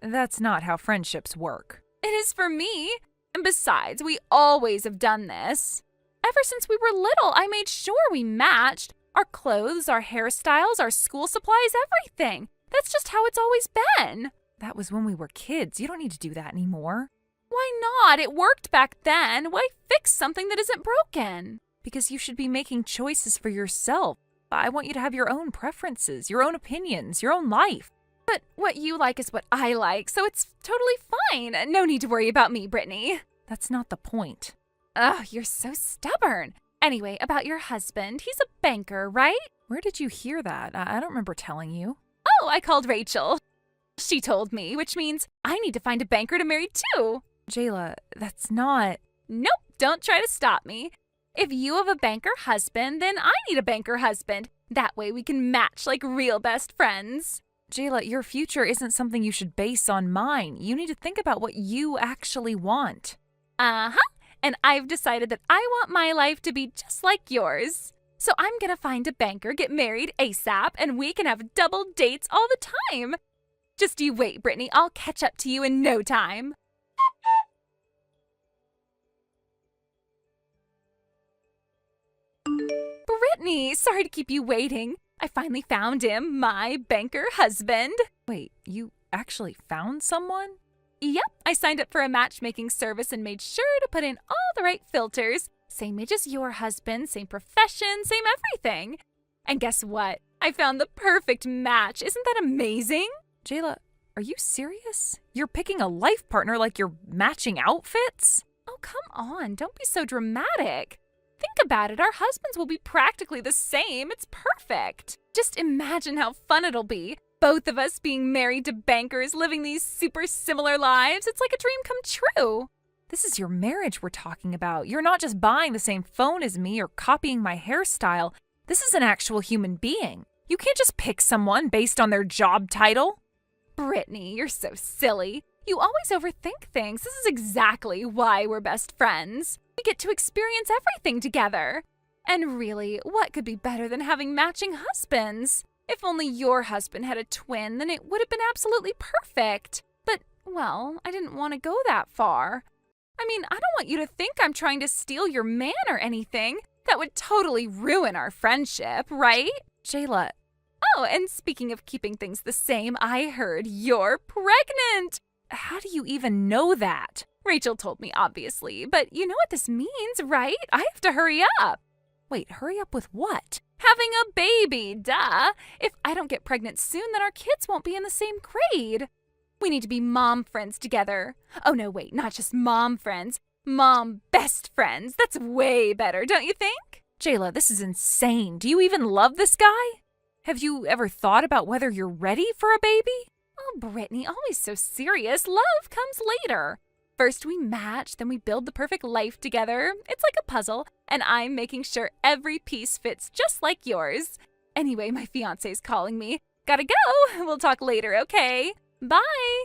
That's not how friendships work. It is for me. And besides, we always have done this. Ever since we were little, I made sure we matched. Our clothes, our hairstyles, our school supplies, everything. That's just how it's always been. That was when we were kids. You don't need to do that anymore. Why not? It worked back then. Why fix something that isn't broken? Because you should be making choices for yourself. I want you to have your own preferences, your own opinions, your own life. But what you like is what I like, so it's totally fine. No need to worry about me, Brittany. That's not the point. Ugh, you're so stubborn. Anyway, about your husband, he's a banker, right? Where did you hear that? I don't remember telling you. Oh, I called Rachel. She told me, which means I need to find a banker to marry too. Jayla, that's not... Nope, don't try to stop me. If you have a banker husband, then I need a banker husband. That way we can match like real best friends. Jayla, your future isn't something you should base on mine. You need to think about what you actually want. Uh-huh. And I've decided that I want my life to be just like yours. So I'm gonna find a banker, get married ASAP, and we can have double dates all the time. Just you wait, Brittany. I'll catch up to you in no time. Brittany, sorry to keep you waiting. I finally found him, my banker husband. Wait, you actually found someone? Yep, I signed up for a matchmaking service and made sure to put in all the right filters. Same age as your husband, same profession, same everything. And guess what? I found the perfect match. Isn't that amazing? Jayla, are you serious? You're picking a life partner like you're matching outfits? Oh, come on. Don't be so dramatic. Think about it. Our husbands will be practically the same. It's perfect. Just imagine how fun it'll be. Both of us being married to bankers, living these super similar lives. It's like a dream come true. This is your marriage we're talking about. You're not just buying the same phone as me or copying my hairstyle. This is an actual human being. You can't just pick someone based on their job title. Brittany, you're so silly. You always overthink things. This is exactly why we're best friends. We get to experience everything together. And really, what could be better than having matching husbands? If only your husband had a twin, then it would have been absolutely perfect. But, well, I didn't want to go that far. I mean, I don't want you to think I'm trying to steal your man or anything. That would totally ruin our friendship, right? Jayla. Oh, and speaking of keeping things the same, I heard you're pregnant. How do you even know that? Rachel told me, obviously, but you know what this means, right? I have to hurry up. Wait, hurry up with what? Having a baby, duh. If I don't get pregnant soon, then our kids won't be in the same grade. We need to be mom friends together. Oh, no, wait, not just mom friends. Mom best friends. That's way better, don't you think? Jayla, this is insane. Do you even love this guy? Have you ever thought about whether you're ready for a baby? Oh, Brittany, always so serious. Love comes later. First we match, then we build the perfect life together. It's like a puzzle, and I'm making sure every piece fits just like yours. Anyway, my fiancé's calling me. Gotta go. We'll talk later, okay? Bye.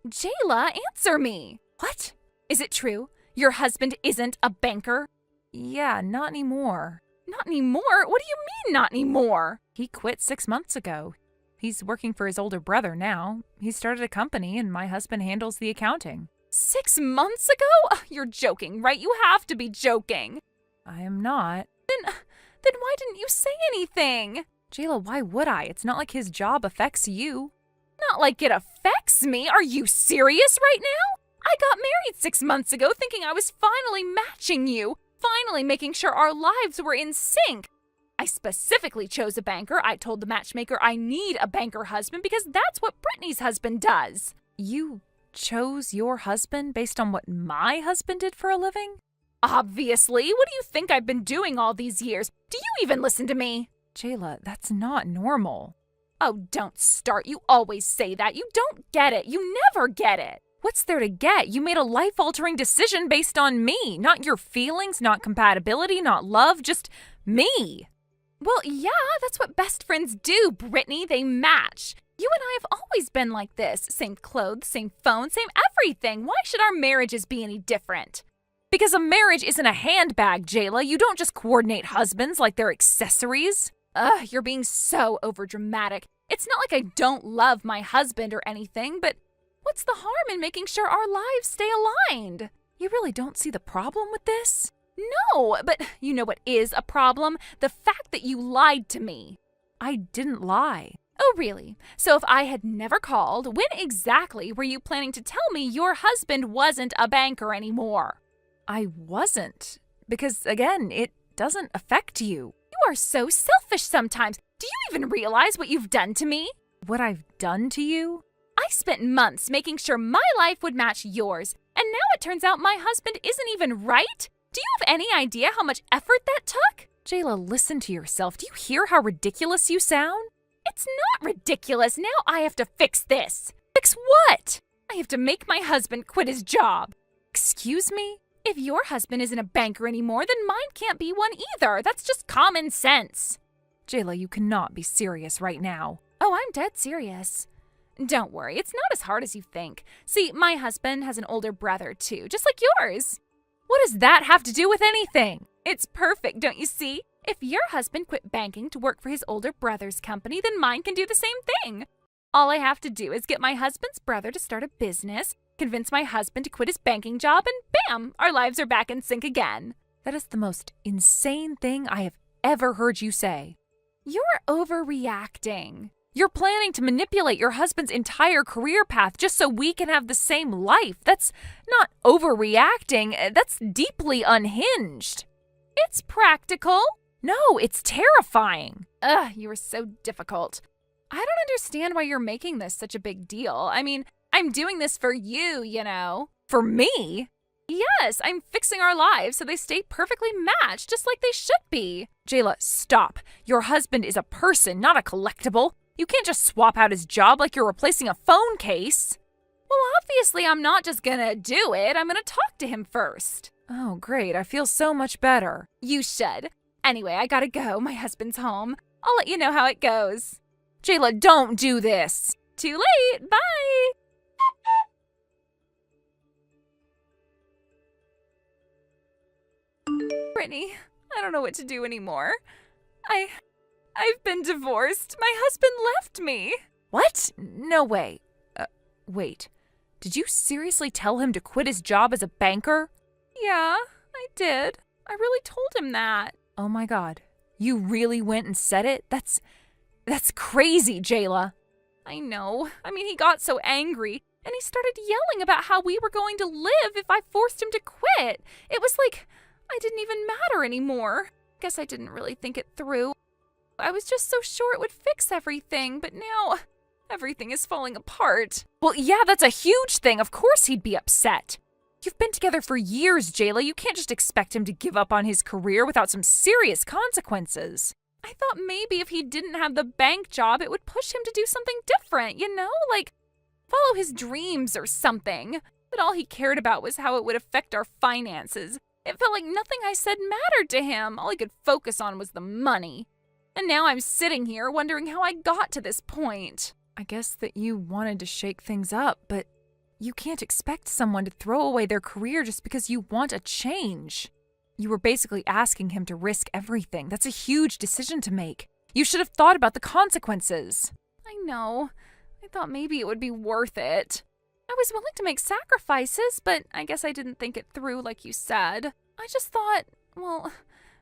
Jayla, answer me. What? Is it true? Your husband isn't a banker? Yeah, not anymore. Not anymore? What do you mean, not anymore? He quit 6 months ago. He's working for his older brother now. He started a company, and my husband handles the accounting. 6 months ago? You're joking, right? You have to be joking. I am not. Then why didn't you say anything? Jayla, why would I? It's not like his job affects you. Not like it affects me. Are you serious right now? I got married 6 months ago thinking I was finally matching you, finally making sure our lives were in sync. I specifically chose a banker. I told the matchmaker I need a banker husband because that's what Brittany's husband does. You chose your husband based on what my husband did for a living? Obviously. What do you think I've been doing all these years? Do you even listen to me? Jayla, that's not normal. Oh, don't start. You always say that. You don't get it. You never get it. What's there to get? You made a life-altering decision based on me. Not your feelings, not compatibility, not love, just me. Well, yeah, that's what best friends do, Brittany. They match. You and I have always been like this. Same clothes, same phone, same everything. Why should our marriages be any different? Because a marriage isn't a handbag, Jayla. You don't just coordinate husbands like they're accessories. Ugh, you're being so overdramatic. It's not like I don't love my husband or anything, but what's the harm in making sure our lives stay aligned? You really don't see the problem with this? No, but you know what is a problem? The fact that you lied to me. I didn't lie. Oh, really? So if I had never called, when exactly were you planning to tell me your husband wasn't a banker anymore? I wasn't. Because, again, it doesn't affect you. You are so selfish sometimes. Do you even realize what you've done to me? What I've done to you? I spent months making sure my life would match yours, and now it turns out my husband isn't even right? Do you have any idea how much effort that took? Jayla, listen to yourself. Do you hear how ridiculous you sound? It's not ridiculous. Now I have to fix this. Fix what? I have to make my husband quit his job. Excuse me? If your husband isn't a banker anymore, then mine can't be one either. That's just common sense. Jayla, you cannot be serious right now. Oh, I'm dead serious. Don't worry, it's not as hard as you think. See, my husband has an older brother too, just like yours. What does that have to do with anything? It's perfect, don't you see? If your husband quit banking to work for his older brother's company, then mine can do the same thing. All I have to do is get my husband's brother to start a business, convince my husband to quit his banking job, and bam, our lives are back in sync again. That is the most insane thing I have ever heard you say. You're overreacting. You're planning to manipulate your husband's entire career path just so we can have the same life. That's not overreacting. That's deeply unhinged. It's practical. No, it's terrifying. Ugh, you are so difficult. I don't understand why you're making this such a big deal. I mean, I'm doing this for you, you know. For me? Yes, I'm fixing our lives so they stay perfectly matched, just like they should be. Jayla, stop. Your husband is a person, not a collectible. You can't just swap out his job like you're replacing a phone case. Well, obviously I'm not just gonna do it. I'm gonna talk to him first. Oh, great. I feel so much better. You should. Anyway, I gotta go. My husband's home. I'll let you know how it goes. Jayla, don't do this. Too late. Bye. Brittany, I don't know what to do anymore. I've been divorced. My husband left me. What? No way. Wait. Did you seriously tell him to quit his job as a banker? Yeah, I did. I really told him that. Oh my God. You really went and said it? That's That's crazy, Jayla. I know. He got so angry, and he started yelling about how we were going to live if I forced him to quit. It was like I didn't even matter anymore. Guess I didn't really think it through. I was just so sure it would fix everything, but now everything is falling apart. Well, yeah, that's a huge thing. Of course he'd be upset. You've been together for years, Jayla. You can't just expect him to give up on his career without some serious consequences. I thought maybe if he didn't have the bank job, it would push him to do something different, like follow his dreams or something. But all he cared about was how it would affect our finances. It felt like nothing I said mattered to him. All he could focus on was the money. And now I'm sitting here wondering how I got to this point. I guess that you wanted to shake things up, but you can't expect someone to throw away their career just because you want a change. You were basically asking him to risk everything. That's a huge decision to make. You should have thought about the consequences. I know. I thought maybe it would be worth it. I was willing to make sacrifices, but I guess I didn't think it through like you said. I just thought, well,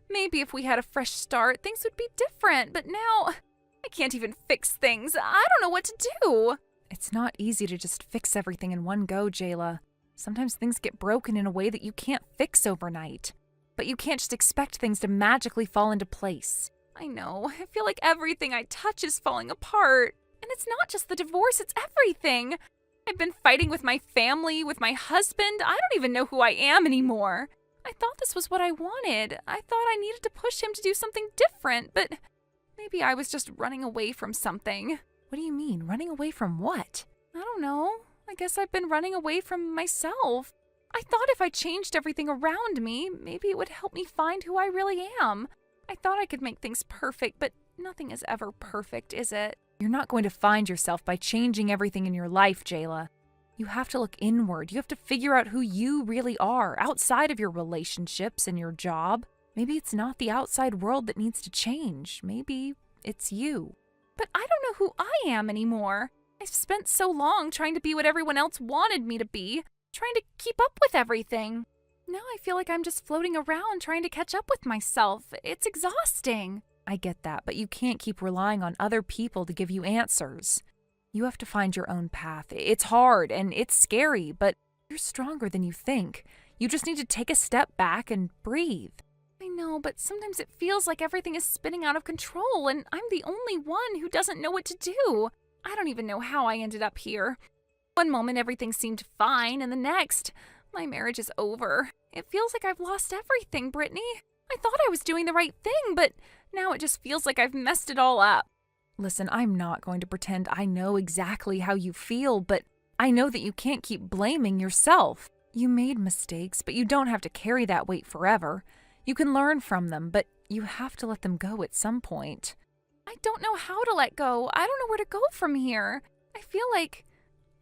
maybe if we had a fresh start, things would be different. But now, I can't even fix things. I don't know what to do. It's not easy to just fix everything in one go, Jayla. Sometimes things get broken in a way that you can't fix overnight. But you can't just expect things to magically fall into place. I know. I feel like everything I touch is falling apart. And it's not just the divorce, it's everything. I've been fighting with my family, with my husband. I don't even know who I am anymore. I thought this was what I wanted. I thought I needed to push him to do something different, but maybe I was just running away from something. What do you mean? Running away from what? I don't know. I guess I've been running away from myself. I thought if I changed everything around me, maybe it would help me find who I really am. I thought I could make things perfect, but nothing is ever perfect, is it? You're not going to find yourself by changing everything in your life, Jayla. You have to look inward. You have to figure out who you really are, outside of your relationships and your job. Maybe it's not the outside world that needs to change. Maybe it's you. But I don't know who I am anymore. I've spent so long trying to be what everyone else wanted me to be, trying to keep up with everything. Now I feel like I'm just floating around trying to catch up with myself. It's exhausting. I get that, but you can't keep relying on other people to give you answers. You have to find your own path. It's hard and it's scary, but you're stronger than you think. You just need to take a step back and breathe. I know, but sometimes it feels like everything is spinning out of control and I'm the only one who doesn't know what to do. I don't even know how I ended up here. One moment everything seemed fine and the next, my marriage is over. It feels like I've lost everything, Brittany. I thought I was doing the right thing, but now it just feels like I've messed it all up. Listen, I'm not going to pretend I know exactly how you feel, but I know that you can't keep blaming yourself. You made mistakes, but you don't have to carry that weight forever. You can learn from them, but you have to let them go at some point. I don't know how to let go. I don't know where to go from here. I feel like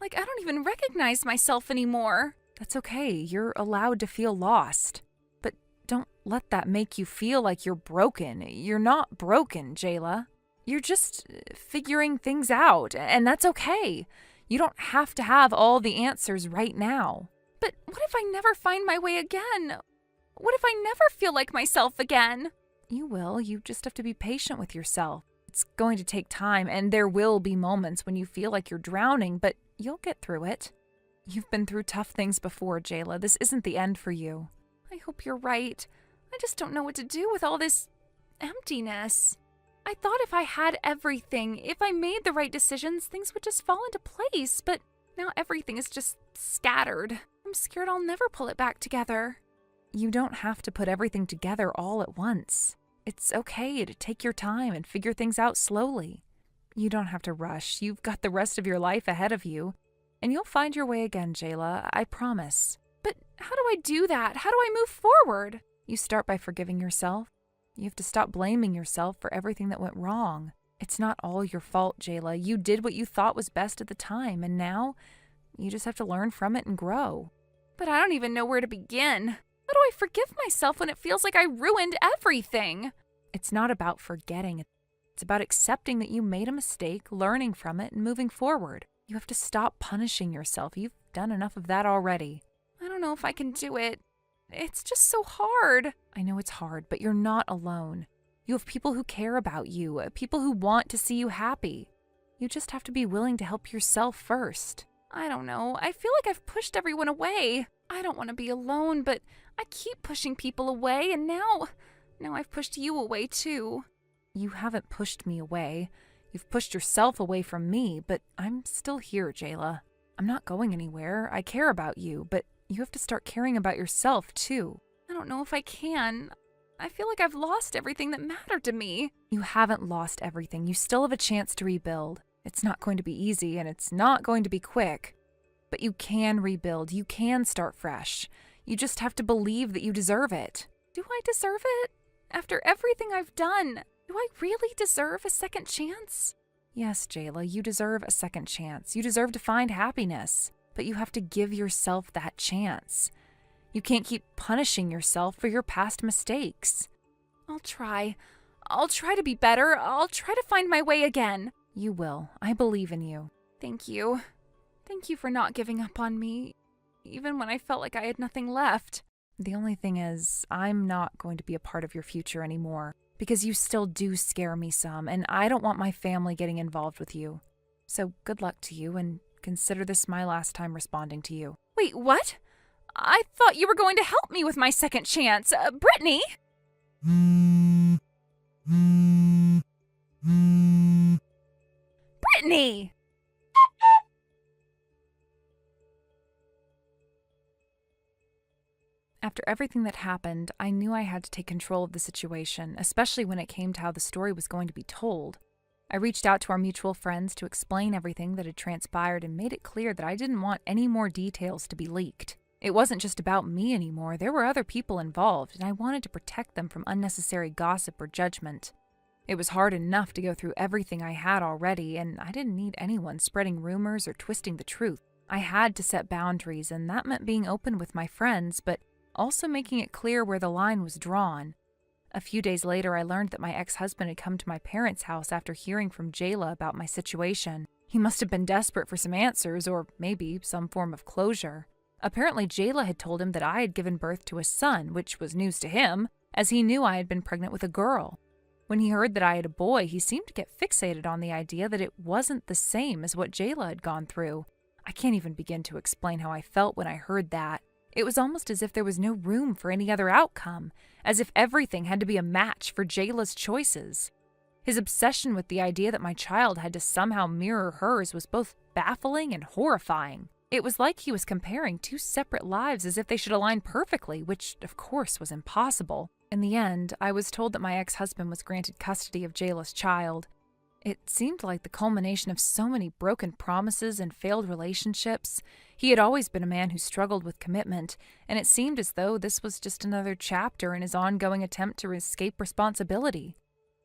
I don't even recognize myself anymore. That's okay. You're allowed to feel lost. But don't let that make you feel like you're broken. You're not broken, Jayla. You're just figuring things out, and that's okay. You don't have to have all the answers right now. But what if I never find my way again? What if I never feel like myself again? You will. You just have to be patient with yourself. It's going to take time, and there will be moments when you feel like you're drowning, but you'll get through it. You've been through tough things before, Jayla. This isn't the end for you. I hope you're right. I just don't know what to do with all this emptiness. I thought if I had everything, if I made the right decisions, things would just fall into place, but now everything is just scattered. I'm scared I'll never pull it back together. You don't have to put everything together all at once. It's okay to take your time and figure things out slowly. You don't have to rush. You've got the rest of your life ahead of you. And you'll find your way again, Jayla. I promise. But how do I do that? How do I move forward? You start by forgiving yourself. You have to stop blaming yourself for everything that went wrong. It's not all your fault, Jayla. You did what you thought was best at the time, and now you just have to learn from it and grow. But I don't even know where to begin. How do I forgive myself when it feels like I ruined everything? It's not about forgetting. It's about accepting that you made a mistake, learning from it, and moving forward. You have to stop punishing yourself. You've done enough of that already. I don't know if I can do it. It's just so hard. I know it's hard, but you're not alone. You have people who care about you, people who want to see you happy. You just have to be willing to help yourself first. I don't know. I feel like I've pushed everyone away. I don't want to be alone, but I keep pushing people away, and now I've pushed you away too. You haven't pushed me away. You've pushed yourself away from me, but I'm still here, Jayla. I'm not going anywhere. I care about you, but you have to start caring about yourself too. I don't know if I can. I feel like I've lost everything that mattered to me. You haven't lost everything. You still have a chance to rebuild. It's not going to be easy, and it's not going to be quick. But you can rebuild. You can start fresh. You just have to believe that you deserve it. Do I deserve it? After everything I've done, do I really deserve a second chance? Yes, Jayla, you deserve a second chance. You deserve to find happiness. But you have to give yourself that chance. You can't keep punishing yourself for your past mistakes. I'll try. I'll try to be better. I'll try to find my way again. You will. I believe in you. Thank you. Thank you for not giving up on me, even when I felt like I had nothing left. The only thing is, I'm not going to be a part of your future anymore, because you still do scare me some, and I don't want my family getting involved with you. So good luck to you, and consider this my last time responding to you. Wait, what? I thought you were going to help me with my second chance. Brittany! Brittany! After everything that happened, I knew I had to take control of the situation, especially when it came to how the story was going to be told. I reached out to our mutual friends to explain everything that had transpired and made it clear that I didn't want any more details to be leaked. It wasn't just about me anymore, there were other people involved, and I wanted to protect them from unnecessary gossip or judgment. It was hard enough to go through everything I had already, and I didn't need anyone spreading rumors or twisting the truth. I had to set boundaries, and that meant being open with my friends, but also making it clear where the line was drawn. A few days later, I learned that my ex-husband had come to my parents' house after hearing from Jayla about my situation. He must have been desperate for some answers, or maybe some form of closure. Apparently, Jayla had told him that I had given birth to a son, which was news to him, as he knew I had been pregnant with a girl. When he heard that I had a boy, he seemed to get fixated on the idea that it wasn't the same as what Jayla had gone through. I can't even begin to explain how I felt when I heard that. It was almost as if there was no room for any other outcome, as if everything had to be a match for Jayla's choices. His obsession with the idea that my child had to somehow mirror hers was both baffling and horrifying. It was like he was comparing two separate lives as if they should align perfectly, which, of course, was impossible. In the end, I was told that my ex-husband was granted custody of Jayla's child. It seemed like the culmination of so many broken promises and failed relationships. He had always been a man who struggled with commitment, and it seemed as though this was just another chapter in his ongoing attempt to escape responsibility.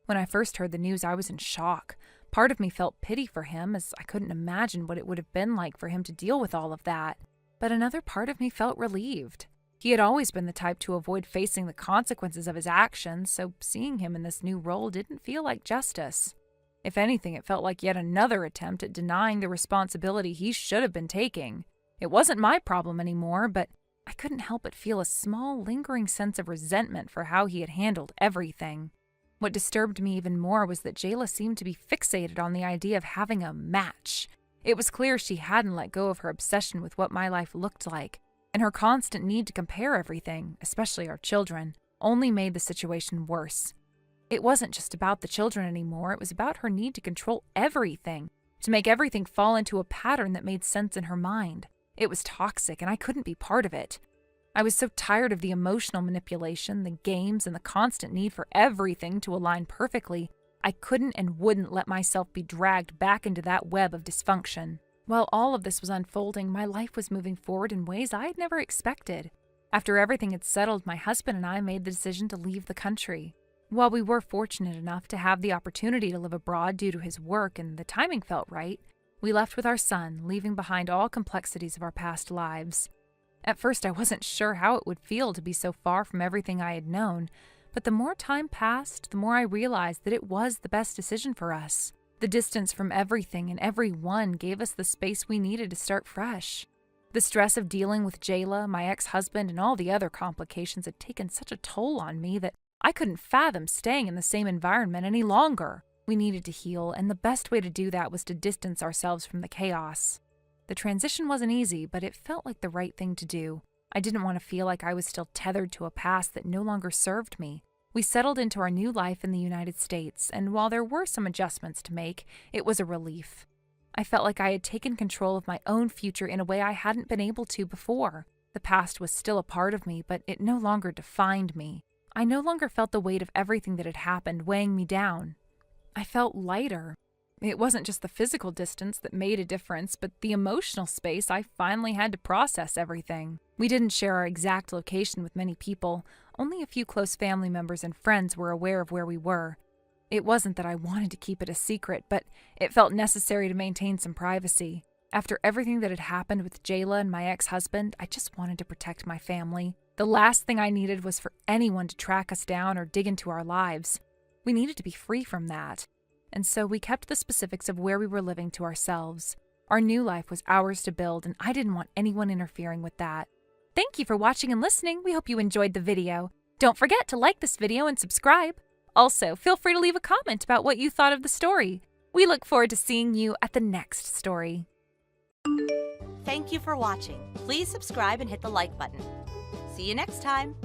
When I first heard the news, I was in shock. Part of me felt pity for him, as I couldn't imagine what it would have been like for him to deal with all of that. But another part of me felt relieved. He had always been the type to avoid facing the consequences of his actions, so seeing him in this new role didn't feel like justice. If anything, it felt like yet another attempt at denying the responsibility he should have been taking. It wasn't my problem anymore, but I couldn't help but feel a small, lingering sense of resentment for how he had handled everything. What disturbed me even more was that Jayla seemed to be fixated on the idea of having a match. It was clear she hadn't let go of her obsession with what my life looked like, and her constant need to compare everything, especially our children, only made the situation worse. It wasn't just about the children anymore, it was about her need to control everything, to make everything fall into a pattern that made sense in her mind. It was toxic, and I couldn't be part of it. I was so tired of the emotional manipulation, the games, and the constant need for everything to align perfectly, I couldn't and wouldn't let myself be dragged back into that web of dysfunction. While all of this was unfolding, my life was moving forward in ways I had never expected. After everything had settled, my husband and I made the decision to leave the country. While we were fortunate enough to have the opportunity to live abroad due to his work and the timing felt right, we left with our son, leaving behind all complexities of our past lives. At first, I wasn't sure how it would feel to be so far from everything I had known, but the more time passed, the more I realized that it was the best decision for us. The distance from everything and everyone gave us the space we needed to start fresh. The stress of dealing with Jayla, my ex-husband, and all the other complications had taken such a toll on me that I couldn't fathom staying in the same environment any longer. We needed to heal, and the best way to do that was to distance ourselves from the chaos. The transition wasn't easy, but it felt like the right thing to do. I didn't want to feel like I was still tethered to a past that no longer served me. We settled into our new life in the United States, and while there were some adjustments to make, it was a relief. I felt like I had taken control of my own future in a way I hadn't been able to before. The past was still a part of me, but it no longer defined me. I no longer felt the weight of everything that had happened weighing me down. I felt lighter. It wasn't just the physical distance that made a difference, but the emotional space I finally had to process everything. We didn't share our exact location with many people. Only a few close family members and friends were aware of where we were. It wasn't that I wanted to keep it a secret, but it felt necessary to maintain some privacy. After everything that had happened with Jayla and my ex-husband, I just wanted to protect my family. The last thing I needed was for anyone to track us down or dig into our lives. We needed to be free from that. And so we kept the specifics of where we were living to ourselves. Our new life was ours to build, and I didn't want anyone interfering with that. Thank you for watching and listening. We hope you enjoyed the video. Don't forget to like this video and subscribe. Also, feel free to leave a comment about what you thought of the story. We look forward to seeing you at the next story. Thank you for watching. Please subscribe and hit the like button. See you next time.